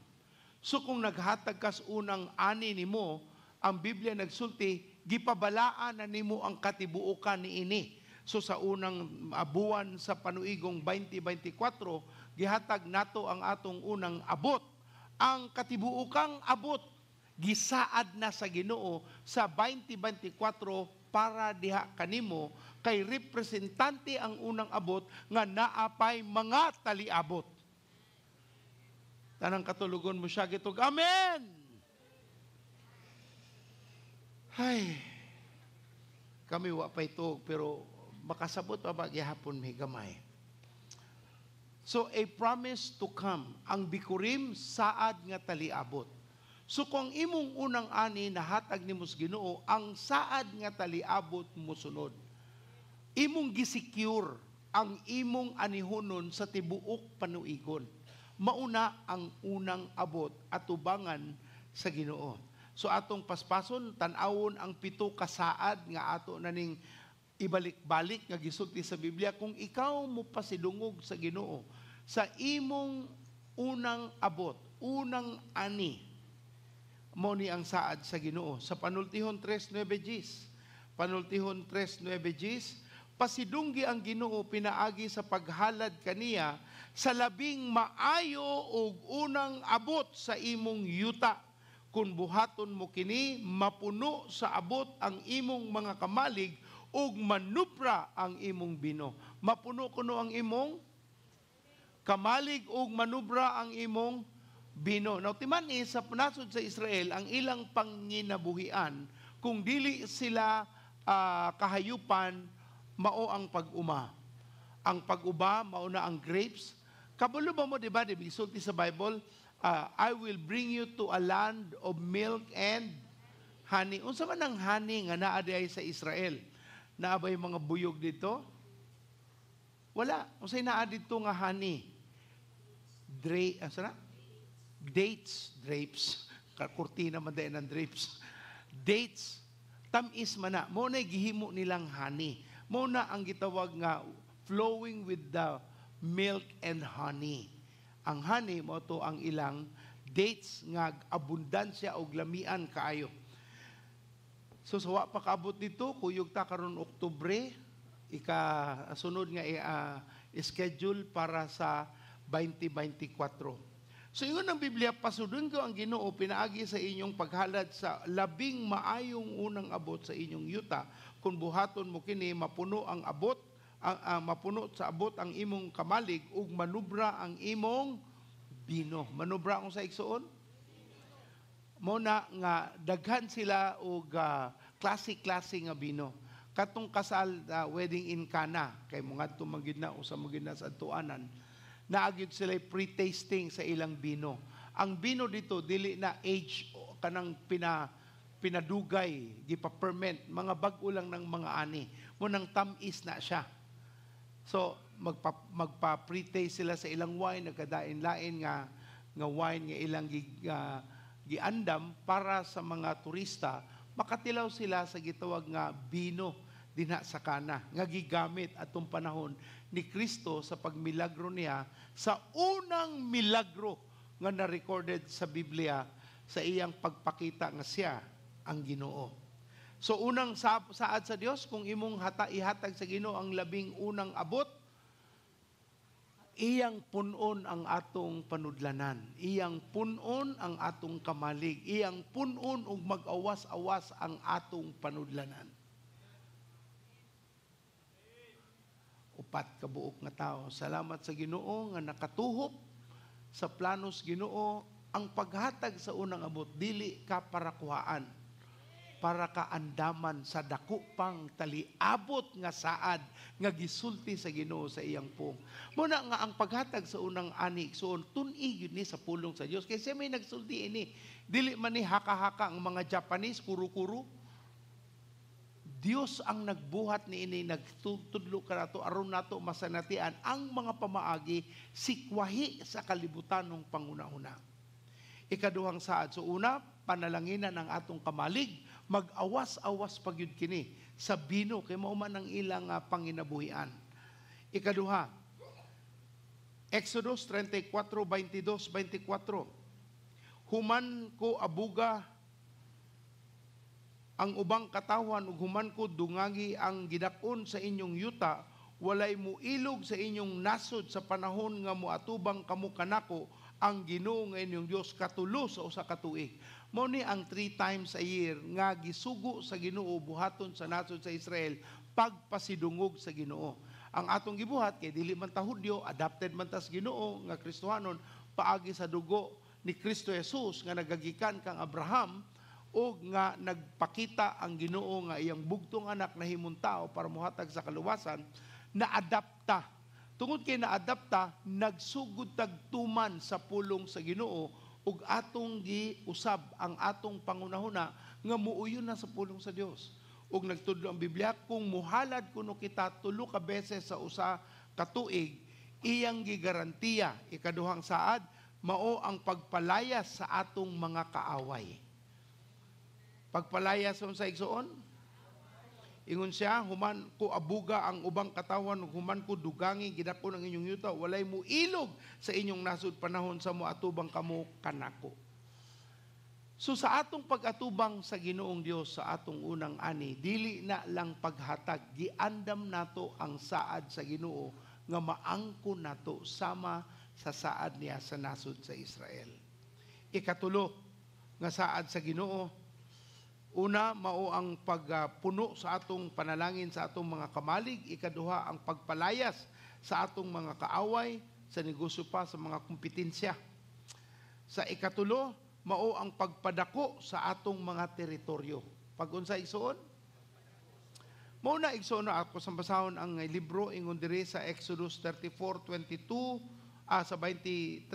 So kung naghatag kas unang ani nimo, ang Biblia nagsulti, gipabalaan na nimo ang katibuokan niini. So sa unang buwan sa panuigong 2024, gihatag nato ang atong unang abot. Ang katibuokang abot, gisaad na sa Ginoo sa 2024 para diha kanimo kay representante ang unang abot nga naapay mga taliabot. Tanang katulugon mo siya gitog, amen! Ay, kami wa pa ito, pero makasabot pa ba gihapon may gamay. So a promise to come. Ang bikurim saad nga taliabot. So kung imong unang ani nahatag nimo sa Ginoo, ang saad nga taliabot musunod. Imong gisecure ang imong anihonon sa tibuok panuigon. Mauna ang unang abot at tubangan sa Ginoo. So atong paspason tan-awon ang 7 ka saad nga ato naning ibalik-balik nga gisulti sa Biblia. Kung ikaw mo pasidungog sa Ginoo sa imong unang abot, unang ani, mo ni ang saad sa Ginoo. Sa Panultihon 3:9, Panultihon 3:9, pasidunggi ang Ginoo pinaagi sa paghalad kaniya sa labing maayo ug unang abot sa imong yuta. Kung buhaton mo kini, mapuno sa abot ang imong mga kamalig ug manubra ang imong bino. Mapuno kuno ang imong kamalig ug manubra ang imong bino. Now, timan sa nasod sa Israel, ang ilang panginabuhian, kung dili sila kahayupan, mao ang pag-uma. Ang pag-uba, mao na ang grapes. Kabulo ba mo, diba, sulti sa Bible, I will bring you to a land of milk and honey. Unsa man ang honey nga naa diay sa Israel? Naabay mga buyog dito? Wala. Unsay naa dito nga honey? Dates, drapes, kurtina man dahil ng drapes. Dates, tamis man na. Mo na gihimo nilang honey. Mo na ang gitawag nga flowing with the milk and honey. Ang honey mo to ang ilang dates nga abundansya o lamian kaayo. So sa wa pa kaabot dito, kuyog ta karon Oktubre, sunod nga schedule para sa 2024. So yun ang Biblia, pasudon ko ang Ginoo, pinaagi sa inyong paghalad sa labing maayong unang abot sa inyong yuta. Kung buhaton mo kini, mapuno ang abot, mapuno sa abot ang imong kamalig, ug manubra ang imong bino. Manubra kung sa igsuon? Muna nga, daghan sila og klase-klase nga bino. Katong kasal, wedding in Cana, kay mga tumagid na o sa magid na sa tuanan, naagid sila pre-tasting sa ilang bino. Ang bino dito, dili na age, kanang pinadugay, gipa-ferment, mga bag-o lang ng mga ani. Munang tamis na siya. So, magpa-pre-taste sila sa ilang wine, nagkadain-lain nga wine nga ilang giandam para sa mga turista, makatilaw sila sa gitawag nga bino dinha sa Kana, nga gigamit atong panahon ni Kristo sa pagmilagro niya, sa unang milagro nga na-recorded sa Biblia sa iyang pagpakita nga siya ang Ginoo. So unang saad sa Dios, kung imong ihatag sa Ginoo ang labing unang abot, iyang punon ang atong panudlanan, iyang punon ang atong kamalig, iyang punon ug mag-awas-awas ang atong panudlanan. Upat ka buok nga tao. Salamat sa Ginoo nga nakatuhop sa planos Ginoo. Ang paghatag sa unang abot, dili ka para kuhaan, para ka andaman sa dako pang taliabot nga saad nga gisulti sa Ginoo sa iyang pong. Muna nga ang paghatag sa unang ani, so tun-i yun ni sa pulong sa Dios. Kasi may nagsulti ini. Dili man ni haka-haka ang mga Japanese, kuru-kuru. Dios ang nagbuhat ni ini, nagtudlo ka nato, aron nato masanatian ang mga pamaagi, sikwahi sa kalibutan ng panguna-una. Ikaduhang saad. So una, panalanginan ang atong kamalig, mag-awas-awas pagyud kini sa bino, kay mao man ang ilang panginabuhian. Ikaduha, Exodus 34:22-24. Human ko abuga ang ubang katawan ug human ko dungagi ang gidakon sa inyong yuta, walay muilog sa inyong nasod sa panahon nga moatubang kamo kanako ang Ginoo nga inyong Dios katulo sa usa ka tuig. Mao ni ang 3 times a year nga gisugo sa Ginoo buhaton sa nasod sa Israel pagpasidungog sa Ginoo. Ang atong gibuhat kay dili man ta Hudyo, adopted man ta sa Ginoo nga Kristohanon, paagi sa dugo ni Kristo Jesus nga nagagikan kang Abraham, o nga nagpakita ang Ginoo nga iyang bugtong anak na himuntao para muhatag sa kaluwasan, na adapta Tungod kay naadapta, nagsugod tagtuman sa pulong sa Ginoo ug atong giusab ang atong pangunahuna nga muuyon na sa pulong sa Dios. Ug nagtudlo ang Biblia, kung muhalad kuno kita 3 ka beses sa usa ka tuig, iyang gigarantiya ikaduhang saad mao ang pagpalayas sa atong mga kaaway. Pagpalayas sa igsoon, ingon siya, human ko abuga ang ubang katawan, human ko dugangi gidako ng inyong yuta, walay mo ilog sa inyong nasud panahon sa mo atubang kamo kanako. So sa atong pag-atubang sa Ginoong Dios sa atong unang ani, dili na lang paghatag, giandam nato ang saad sa Ginoo nga maangko nato sama sa saad niya sa nasud sa Israel. Ikatulo nga saad sa Ginoo, una, mao ang pagpuno sa atong panalangin sa atong mga kamalig. Ikaduha, ang pagpalayas sa atong mga kaaway, sa negosyo pa, sa mga kompetensya. Sa ikatulo, mao ang pagpadako sa atong mga teritoryo. Pag-unsa igsoon? Mao na igsoon na ako sa basahon ang libro ingon diri sa Exodus 34:22 sa 23.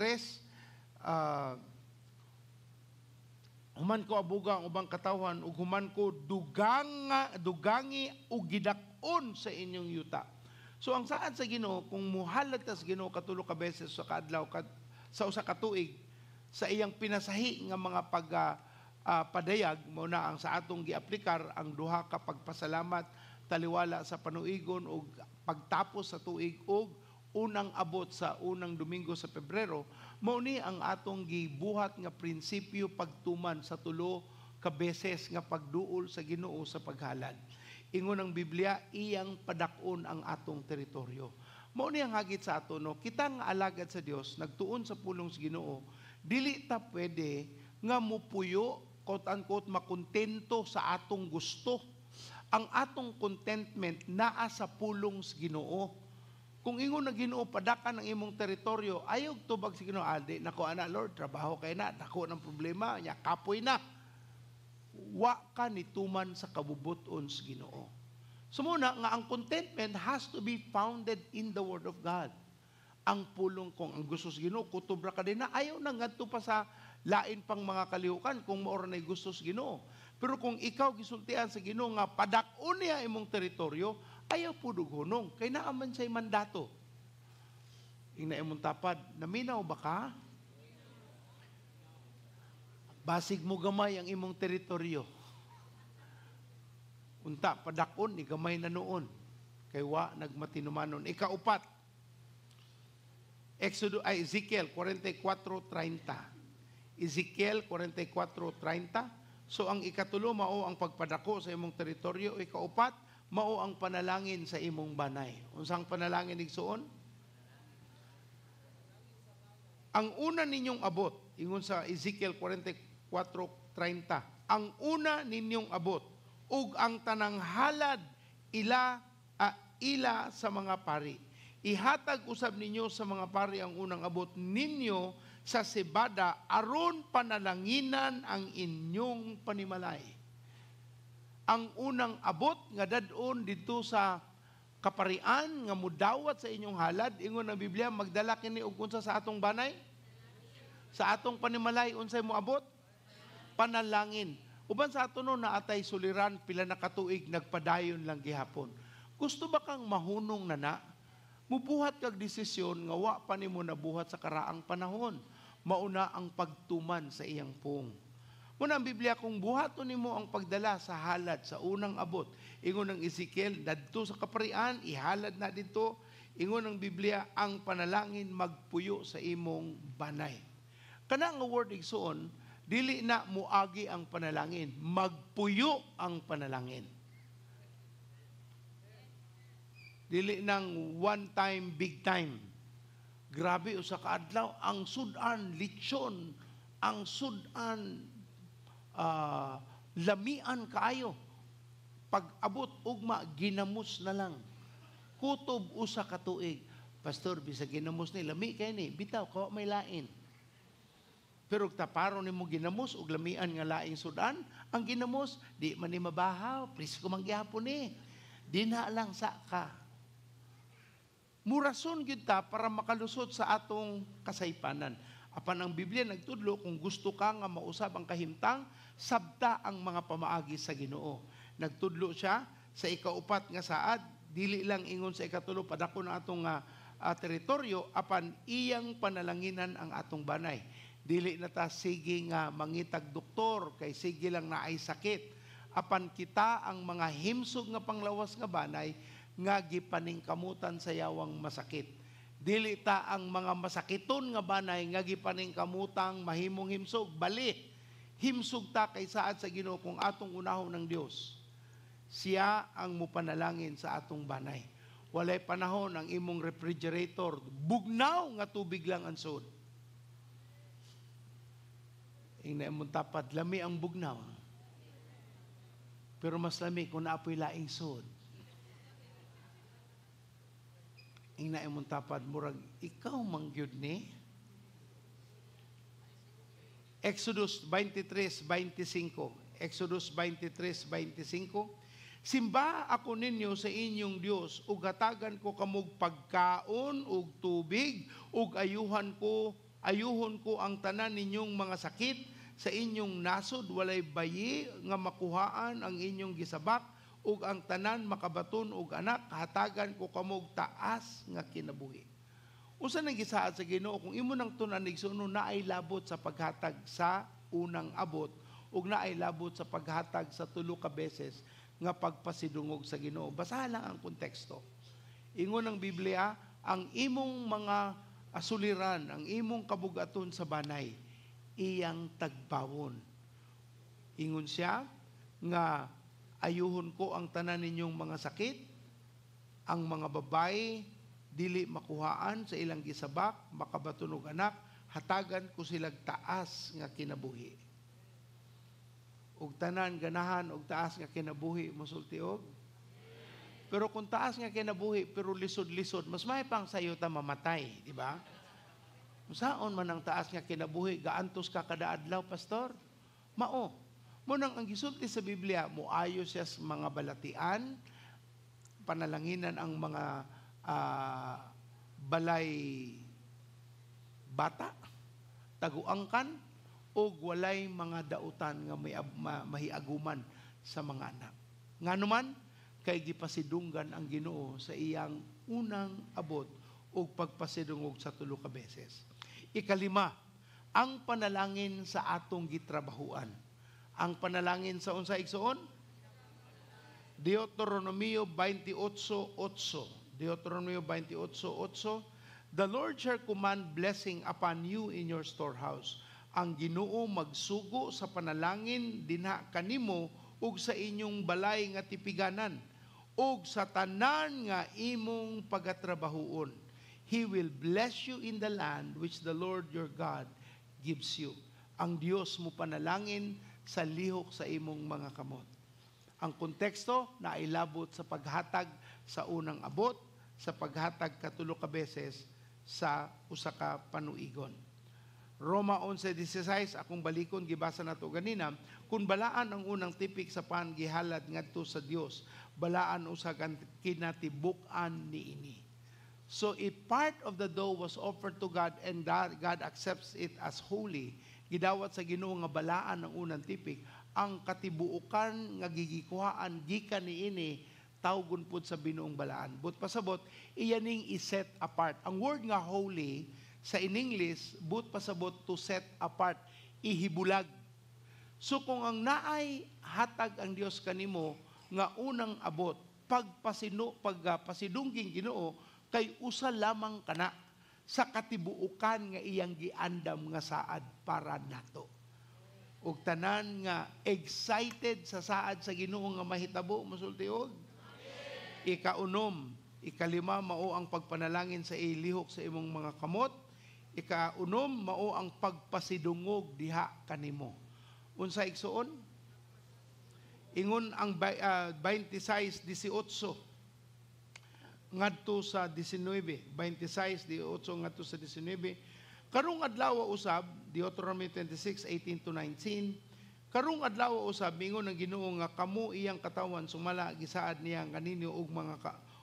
Human ko abuga ang ubang katawan ug human ko dugangi ug gidakon sa inyong yuta. So ang saad sa Ginoo, kung muhalad ta sa Ginoo katulo ka beses sa kaadlaw sa usa ka tuig sa iyang pinasahi nga mga padayag, mao na ang sa atong giaplikar ang duha ka pagpasalamat, taliwala sa panuigon ug pagtapos sa tuig ug unang abot sa unang Domingo sa Pebrero, mao ni ang atong gibuhat nga prinsipyo pagtuman sa 3 ka beses nga pagduol sa Ginoo sa paghalad. Ingon ang Biblia, iyang padakon ang atong teritoryo. Mao ni ang hagit sa ato, no? Kita nga alagad sa Dios, nagtuon sa pulong sa Ginoo, dili ta pwede nga mupuyo, quote-unquote, makontento sa atong gusto. Ang atong contentment naa sa pulong sa Ginoo. Kung ingon na Ginoo padakan ang imong teritoryo, ayaw tubag si Ginoo, di nako ana Lord, trabaho kay na, dako ng problema, nya kapoy na. Wa ka nituman sa kabubuton sa Ginoo. Sumuna nga ang contentment has to be founded in the Word of God. Ang pulong kung ang gusto sa Ginoo, kutob ra ka din na, ayaw na ngadto pa sa lain pang mga kalihukan kung maora na gusto sa Ginoo. Pero kung ikaw gisultian sa Ginoo nga padakon niya imong teritoryo, ayaw po dughunong, kay naaman siya'y mandato. Ing na imong tapad, naminaw ba ka? Basig mo gamay ang imong teritoryo. Unta, padakon, ni gamay na noon. Kay wa, nagmatinumanon. Ikaupat, Ezekiel 44:30. Ezekiel 44:30. So ang ikatulo, mao ang pagpadako sa imong teritoryo. Ikaupat, mao ang panalangin sa imong banay. Unsang panalangin igsuon? Ang una ninyong abot, ingon sa Ezekiel 44:30, ang una ninyong abot, ug ang tanang halad ila sa mga pari. Ihatag usab ninyo sa mga pari ang unang abot ninyo sa sibada aron panalanginan ang inyong panimalay. Ang unang abot nga dadon dito sa kaparian nga mudawat sa inyong halad, ingon ang Biblia, magdala kini og unsa sa atong banay? Sa atong panimalay, unsay mo abot? Panalangin. Uban sa ato no naatay suliran, pila na katuig nagpadayon lang gihapon. Gusto ba kang mahunong na? Mubuhat kag desisyon nga wa pa nimo nabuhat sa karaang panahon. Mauna ang pagtuman sa iyang pung. Muna ang Biblia, kung buhaton nimo ang pagdala sa halad sa unang abot, ingon ng Ezekiel, dadto sa kaparian, ihalad na dito, ingon ng Biblia, ang panalangin magpuyo sa imong banay. Kana nga word igsuon, dili na muagi ang panalangin, magpuyo ang panalangin. Dili nang one time, big time. Grabe, usa ka adlaw, ang sudan, lechon, ang sudan, lamian kaayo. Pag abot ugma, ginamos na lang. Kutob usa ka tuig. Pastor, bisa ginamos ni, lami kay ni, bitaw, kawa may lain. Pero taparo ni mo ginamos, ug lamian nga laing sudan, ang ginamos, di man ni mabahaw, please ko manggihapon ni. Di na lang sa ka. Murason gyud ta para makalusot sa atong kasaypanan. Apan ang Biblia nagtudlo kung gusto ka nga mausab ang kahimtang, sabta ang mga pamaagi sa Ginoo. Nagtudlo siya sa ikaupat nga saad, dili lang ingon sa ikatulo padako na atong teritoryo, apan iyang panalanginan ang atong banay. Dili na ta sige nga mangitag doktor kay sige lang na ay sakit. Apan kita ang mga himsog nga panglawas nga banay nga gipaningkamutan sa yawang masakit. Dili ta ang mga masakiton nga banay nga gipaningkamutang mahimong himsog, bali. Himsog ta kay saad sa Ginoo kung atong unahon ng Dios. Siya ang mupanalangin sa atong banay. Walay panahon ang imong refrigerator, bugnaw nga tubig lang ang sud. Ingna imong tapad, lami ang bugnaw. Pero mas lami kung naapoy laing sud. Ingna imong tapad, murag ikaw mangyud ni. Exodus 23:25. Exodus 23:25. Simba ako ninyo sa inyong Dios, ug hatagan ko kamog pagkaon ug tubig, ug ayuhon ko ang tanan ninyong mga sakit sa inyong nasod, walay bayi nga makuhaan ang inyong gisabak, ug ang tanan makabaton ug anak, hatagan ko kamog taas nga kinabuhi. Usa nang gisaad sa Ginoo kung imo nang tunan igsuno na ay labot sa paghatag sa unang abot, ug na ay labot sa paghatag sa tulo ka beses nga pagpasidungog sa Ginoo. Basahan lang ang konteksto. Ingon ng Biblia, ang imong mga asuliran, ang imong kabugaton sa banay, iyang tagbawon. Ingon siya nga ayuhon ko ang tanan ninyong mga sakit, ang mga babae dili makuhaan sa ilang gisabak, makabatunog anak, hatagan ko silang taas nga kinabuhi. Ug tanan ganahan og taas nga kinabuhi mosultiog. Pero kung taas nga kinabuhi pero lisod-lisod, mas may pang sayo ta mamatay, di ba? Saon man ang taas nga kinabuhi, gaantos ka kada adlaw, pastor? Mao. Mo nang ang gisulti sa Biblia, moayo siya sa mga balatian, panalanginan ang mga balay bata, taguangkan, o walay mga dautan nga may mahiaguman sa mga anak. Nganuman, kay gipasidunggan ang Ginoo sa iyang unang abot o pagpasidungog sa tulo ka beses. Ikalima, ang panalangin sa atong gitrabahuan. Ang panalangin sa unsa igsoon? Deuteronomio 28:8. Deuteronomio 28:8. The Lord shall command blessing upon you in your storehouse. Ang Ginoo magsugo sa panalangin dinha kanimo ug sa inyong balay nga tipiganan ug sa tanan nga imong pagatrabahuon. He will bless you in the land which the Lord your God gives you. Ang Dios mo panalangin sa lihok sa imong mga kamot. Ang konteksto na ilabot sa paghatag sa unang abot, sa paghatag katulo ka beses sa usa ka panuigon. Roma 11:16, akong balikon, gibasa na to ganina, kung balaan ang unang tipik sa pangihalad ngadto sa Dios, balaan usa kinatibuk-an niini. So if part of the dough was offered to God and God accepts it as holy, gidawat sa Ginoo nga balaan ang unang tipik, ang katibuukan nga gigikuhaan gikan niini tawgon pud sa binuong balaan. But pasabot, iyaning i-set apart. Ang word nga holy sa in English, but pasabot to set apart, ihibulag. So kung ang naay hatag ang Dios kanimo nga unang abot, pagpasidungging Ginoo kay usa lamang kana sa katibuukan nga iyang giandam nga saad para nato. Ug tanan nga excited sa saad sa Ginoo nga mahitabo mosultiog. Ikaunom, ikalima mao ang pagpanalangin sa ilihok sa imong mga kamot. Ikaunom mao ang pagpasidungog diha kanimo. Unsa igsuon? Ingon ang 26:18 ngadto sa 19, 26:18 ngadto sa 19. Karong adlaw usab, Deuteronomy 26:18-19. Karong adlaw usab mingon ang Ginoo nga kamo iyang katawan sumala gisaad niya kaninyo og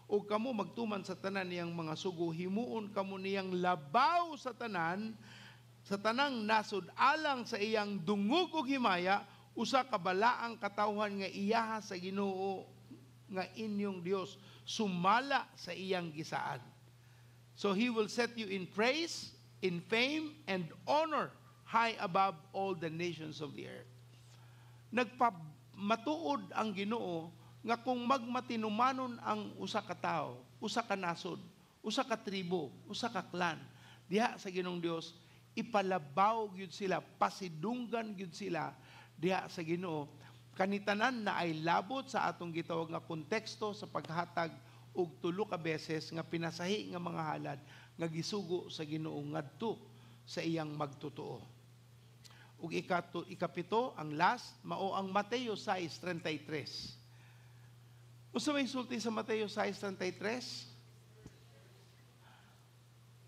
o kamo magtuman sa tanan niyang mga sugo, himuon kamo niyang labaw sa tanang nasod alang sa iyang dungog ug himaya, usa ka balaang katawhan nga iyaha sa Ginoo nga inyong Dios, sumala sa iyang gisaan. So He will set you in praise, in fame, and honor high above all the nations of the earth. Nagpamatuod ang Ginoo nga kung magmatinumanon ang usa ka tao, usa ka nasod, usa ka tribo, usa ka clan, diha sa Ginoong Dios, ipalabaw gyud sila, pasidunggan gyud sila diha sa Ginoo. Kanitanan na ay labot sa atong gitawag nga konteksto sa paghatag og tulo ka beses nga pinasahi nga mga halad nga gisugo sa Ginoo ngadto sa iyang magtotoo. Ug ikapito, ang last, mao ang Mateo 6:33. Usa may sulti sa Mateo 6:33?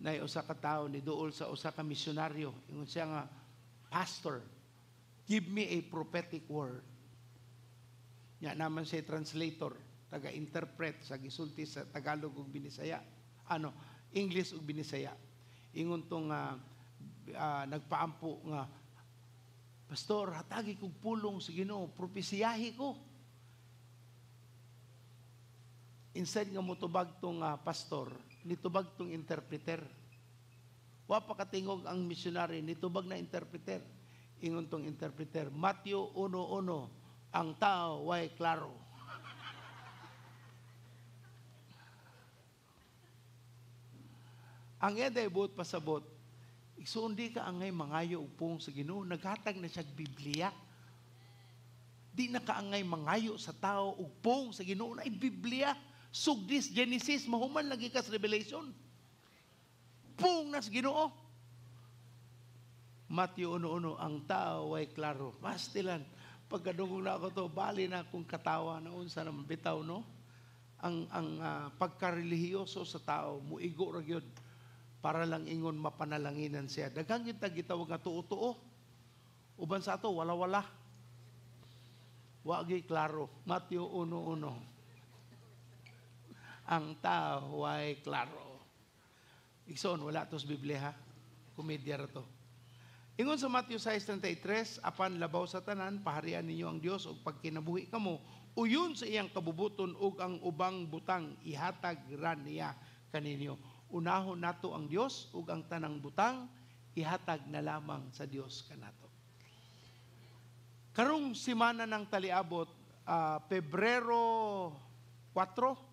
Nay usa ka tawo ni duol sa usa ka misyonaryo, ingon siya nga, "Pastor, give me a prophetic word." Nya naman siya translator, taga-interpret sa gisulti sa Tagalog ug Binisaya. English ug Binisaya. Ingon tong nagpaampo nga, "Pastor, hatagi kog pulong sa Ginoo, propesiyahi ko." Instead nga motubag tong pastor, nitubag tong interpreter. Wa pa katingog ang missionary, nitubag na interpreter. Ingon tong interpreter, Matthew 1:1, ang tao way klaro. Ang eday buot pasabot, igsuon di ka angay mangayo og pung sa Ginoo, naghatag na siya Biblia. Di na ka angay mangayo sa tao og pung sa Ginoo na Biblia. Sugdis Genesis, mahuman lagi kas Revelation. Pung nas Ginoo. Matthew 1:1, ang tao ay klaro. Pastilan, pagkadungog na ako to, bali na akong katawa na unsa naman bitaw, no? Ang pagkarelihiyoso sa tao, muigo ra gyud para lang ingon mapanalanginan siya. Daghang kita gitawag nga tuo-tuo. Uban sa ato, wala-wala. Wa gyud klaro. Matthew 1:1. Ang tao ay klaro. Igsoon, wala tos Biblia, ha? Komedya ra to. Ingon sa Matthew 6:33, apan labaw sa tanan, paharian ninyo ang Dios ug pagkinabuhi kamo, uyon sa iyang kabubuton ug ang ubang butang ihatag ra niya kaninyo. Unahon nato ang Dios ug ang tanang butang ihatag na lamang sa Dios kanato. Karong semana ng taliabot, Pebrero 4,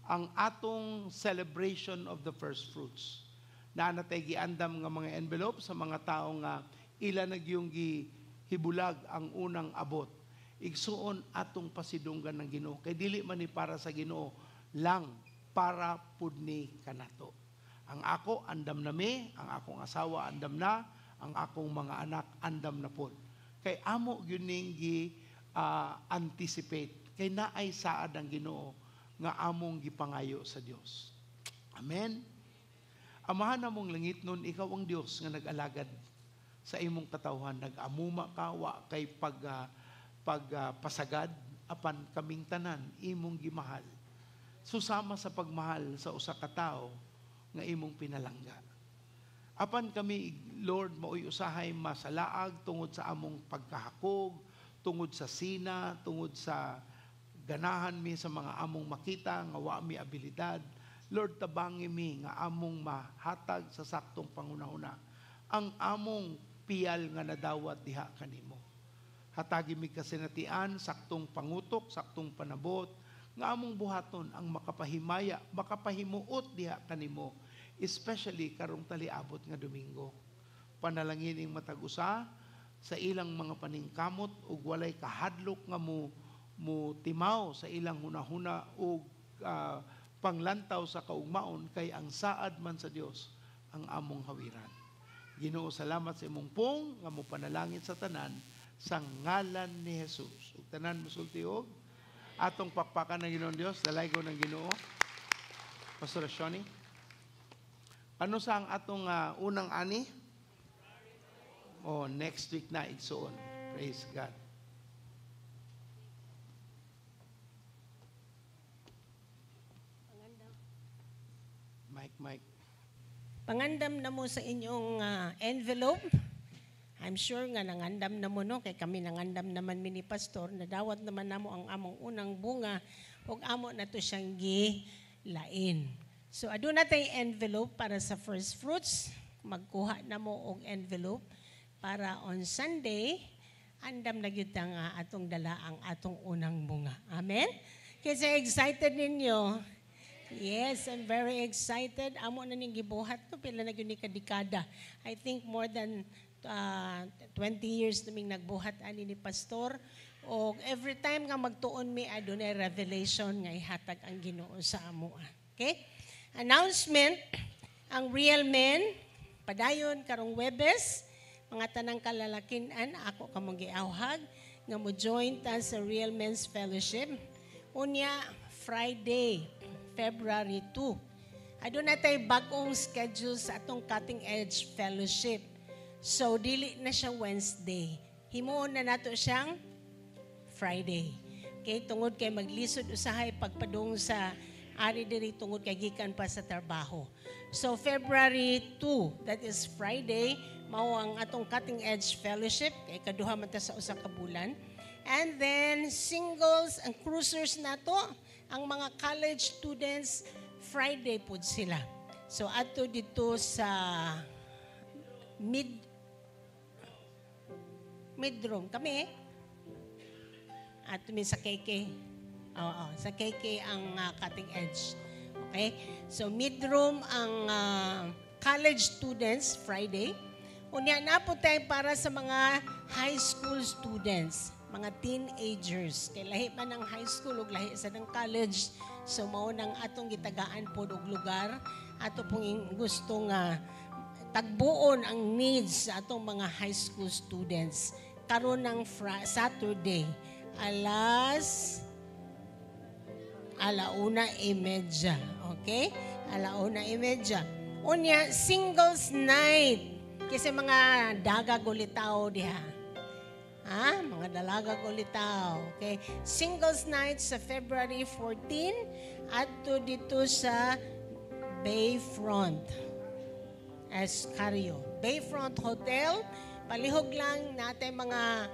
ang atong celebration of the first fruits. Na natay giandam nga mga envelope sa mga tao nga ila nagyong gihibulag ang unang abot. Igsuon atong pasidunggan ng Ginoo. Kay dili man ni para sa Ginoo, lang para pudni kanato. Ang ako andam na mi, ang akong asawa andam na, ang akong mga anak andam na pod. Kay amo gyud ning anticipate. Kay naay saad ang Ginoo nga among gipangayo sa Dios. Amen. Amahan namong langit nun, ikaw ang Dios nga nag-alagad sa imong katawhan, nag-amuma ka, wa kay pagpasagad, apan kaming tanan, imong gimahal. Susama sa pagmahal sa usa ka tawo nga imong pinalangga. Apan kami, Lord, maoy usahay masalaag tungod sa among pagkahakog, tungod sa sina, tungod sa ganahan mi sa mga among makita, nga wa mi abilidad. Lord, tabangi mi nga among mahatag sa saktong pangunahuna ang among piyal nga nadawat diha kanimo. Hatagi mi kasinatian, saktong pangutok, saktong panabot, nga among buhaton ang makapahimaya, makapahimuot diha kanimo, especially karong taliabot nga Domingo. Panalangin ing matag-usa sa ilang mga paningkamot ug walay kahadlok nga mo timaw sa ilang hunahuna ug panglantaw sa kaugmaon, kay ang saad man sa Dios ang among hawiran. Ginoo, salamat sa imong pong nga mo panalangin sa tanan sa ngalan ni Jesus. Ug tanan mosulti og atong pakpakan ng Ginoong Dios, dalaygo ng Ginoo. Pastor Shoni, ano sa ang atong unang ani? Next week na igsoon. Praise God. Panganda Mike. Pangandam na mo sa inyong envelope. I'm sure nga nangandam na mo, no? Kay kami nangandam naman mini pastor. Nadawat naman namo ang among unang bunga. Huwag amo na to siyang gilain. So, aduna tay envelope para sa first fruits. Magkuha na mo og envelope para on Sunday, andam na gyud nga atong dala ang atong unang bunga. Amen? Kasi excited ninyo. Yes, I'm very excited. Amo na ning gibuhat no, pila na gyud ni kadekada. I think more than 20 years naming nagbuhat ani ni pastor. O every time nga magtuon mi adunay revelation nga ihatag ang Ginoo sa amo. Okay? Announcement, ang real men padayon karong Webes, mga tanang kalalakinan, ako kamong giawhag nga mo join ta sa Real Men's Fellowship. Unya Friday, February 2. Aduna tay bag-ong schedule sa atong Cutting Edge Fellowship. So dili na siya Wednesday. Himuon na nato siyang Friday. Okay, tungod kay maglisod usahay pagpadung sa ari diri tungod kay gikan pa sa trabaho. So February 2, that is Friday, mao ang atong Cutting Edge Fellowship kay kaduha man ta sa usa ka bulan. And then singles and cruisers nato, ang mga college students Friday pud sila. So ato dito sa midroom kami. Ato mi sa KK. Oo, sa KK ang Cutting Edge. Okay? So, midroom ang college students, Friday. Unya na po tayo para sa mga high school students, mga teenagers. Kaya lahi man ng high school o lahi sa ng college. So, maunang atong gitagaan po og lugar. Ato pong gusto nga tagbuon ang needs sa atong mga high school students. Karon ng Saturday, alas 1:30. Okay? 1:30. Unya, singles night. Kasi mga dagag ulitaw diha. Ha? Mga dalaga ulitaw. Okay? Singles night sa February 14 at dito sa Bayfront. Escario. Bayfront Hotel. Palihog lang natin mga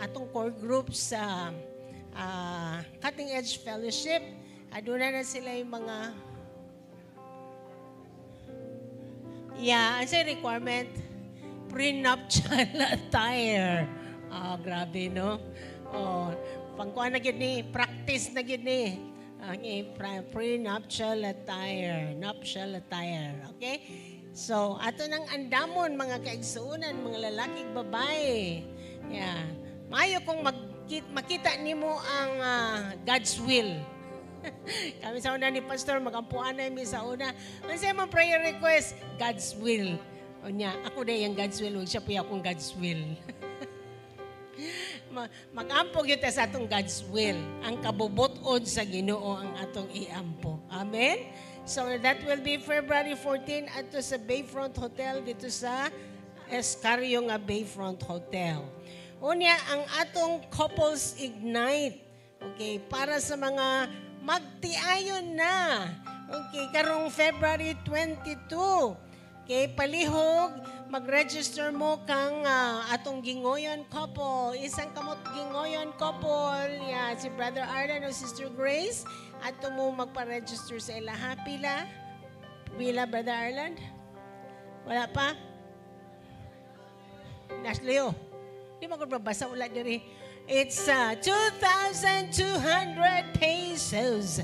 atong core groups sa Cutting Edge Fellowship. Aduna na sila yung mga ang sa requirement pre-nuptial attire. Grabe, no? Pangkuhan na gid ni, practice na gid ni. Pre-nuptial attire, nuptial attire. Okay? So, ato nang andamon mga kaigsuunan, mga lalaking babae. Yeah. Maayo kung makita nimo ang God's will. Kami sa una ni Pastor, magampuan na mi sa una. Ano siya mga prayer request? God's will. O niya, ako na yung God's will, huwag siya po akong God's will. Mag-ampo kita sa atong God's will. Ang kabubuton sa Ginoo ang atong iampo. Amen? So that will be February 14 ato sa Bayfront Hotel dito sa Escario nga Bayfront Hotel. Unya, ang atong Couples Ignite. Okay, para sa mga magtiayon na. Okay, karong February 22. Okay, palihog, mag-register mo kang atong gingoyon couple. Isang kamot gingoyon couple. Yeah, si Brother Arlan o Sister Grace. Ato mo magpa-register sa ilaha. Pila, Brother Arlan? Wala pa? Nasleo. Di mo ko babasa ulit diri. It's 2,200 pesos.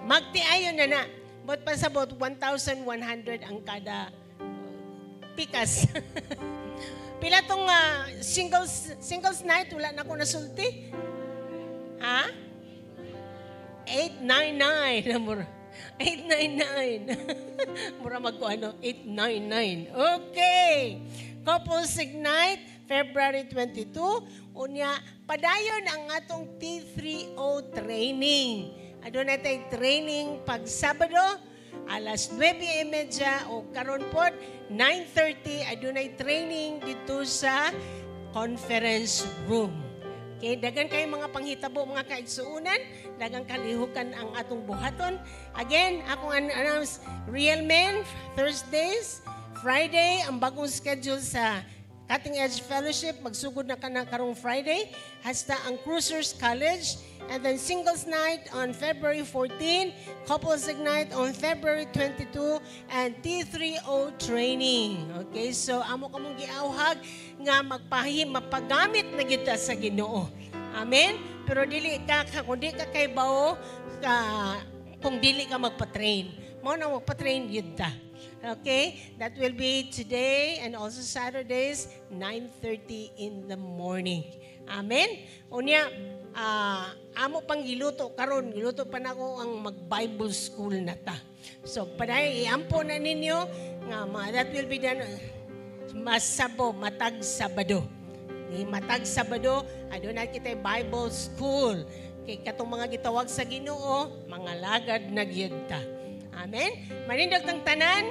Magtiayon na na. But pasabot 1,100 ang kada pikas. Pila tong singles night, wala na ako nasulti. Ha? 899. 899. Mura magkuano, 899. Okay. Couples Ignite, February 22. Unya, padayon ang atong T3O training. Adun natin training pag Sabado, alas 9:30 o karon po, 9:30. Adun training dito sa conference room. Okay, dagan kayo mga panghitabo, mga kaigsuunan, dagang kalihukan ang atong buhaton. Again, akong announce Real Men Thursdays, Friday, ang bagong schedule sa Cutting Edge Fellowship, magsugod na ka na karong Friday, hasta ang Cruisers College, and then Singles Night on February 14, Couples Ignite on February 22, and T3O Training. Okay, so amo ka mong giauhag nga mapagamit na kita sa Ginoo. Amen? Pero dili ka, kung di ka kay bao, kung dili ka magpa-train. Mo na magpa-train yun ta. Okay, that will be today and also Saturdays, 9:30 in the morning. Amen? Unya, amo pang giluto karon, giluto pa nako ang mag-Bible school na ta. So, paday, iampo na ninyo, nga, that will be done matag Sabado. Matag Sabado, aduna kita Bible school. Kay katong mga gitawag sa Ginoo, mga lagad na gyud ta. Amen? Manindog ng tanan.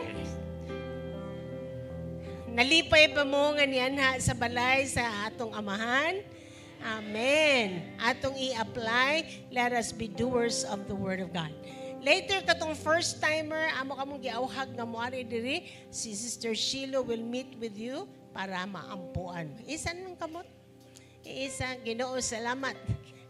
Nalipay pa mo nga niyan sa balay sa atong amahan. Amen. Atong i-apply. Let us be doers of the Word of God. Later, katong first timer, amo kamong giauhag nga moari diri, si Sister Shiloh will meet with you para maampuan. Isa nang kamot? Isa, Ginoo, salamat.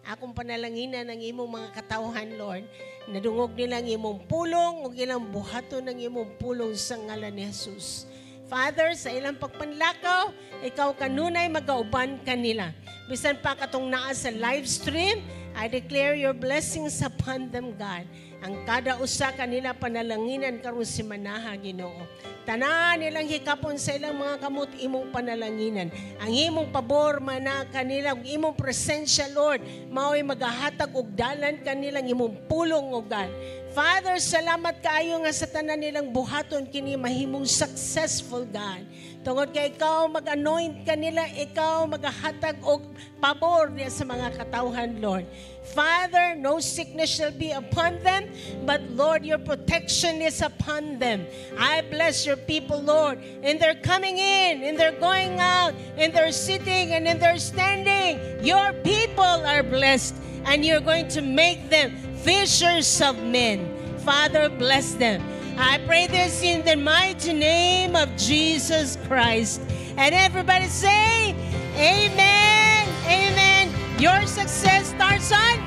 Akong panalanginan ng imong mga katawhan, Lord, nadungog nila ang imong pulong, ug ilang buhaton ng imong pulong sa ngalan ni Jesus. Father, sa ilang pagpanlakaw, ikaw kanunay magauban kanila. Bisan pa katong naa sa live stream, I declare your blessings upon them, God. Ang kada usa kanila panalanginan karon si manaha, Ginoo. Tanan nilang hikapon sa ilang mga kamot imong panalanginan. Ang imong pabor mana kanila, ang imong presensya, Lord, mao'y magahatag og dalan kanilang imong pulong, O God. Father, salamat kaayo nga sa tanan nilang buhaton kini mahimong successful, God. Tungod kay ikaw mag-anoint kanila, ikaw magahatag og pabor niya sa mga katawhan, Lord. Father, no sickness shall be upon them, but Lord, your protection is upon them. I bless your people, Lord, in their coming in their going out, in their sitting and in their standing. Your people are blessed, and you're going to make them fishers of men. Father, bless them. I pray this in the mighty name of Jesus Christ. And everybody say, Amen, Amen. Your success starts on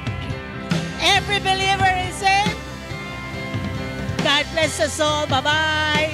every believer is saying, God bless us all. Bye-bye.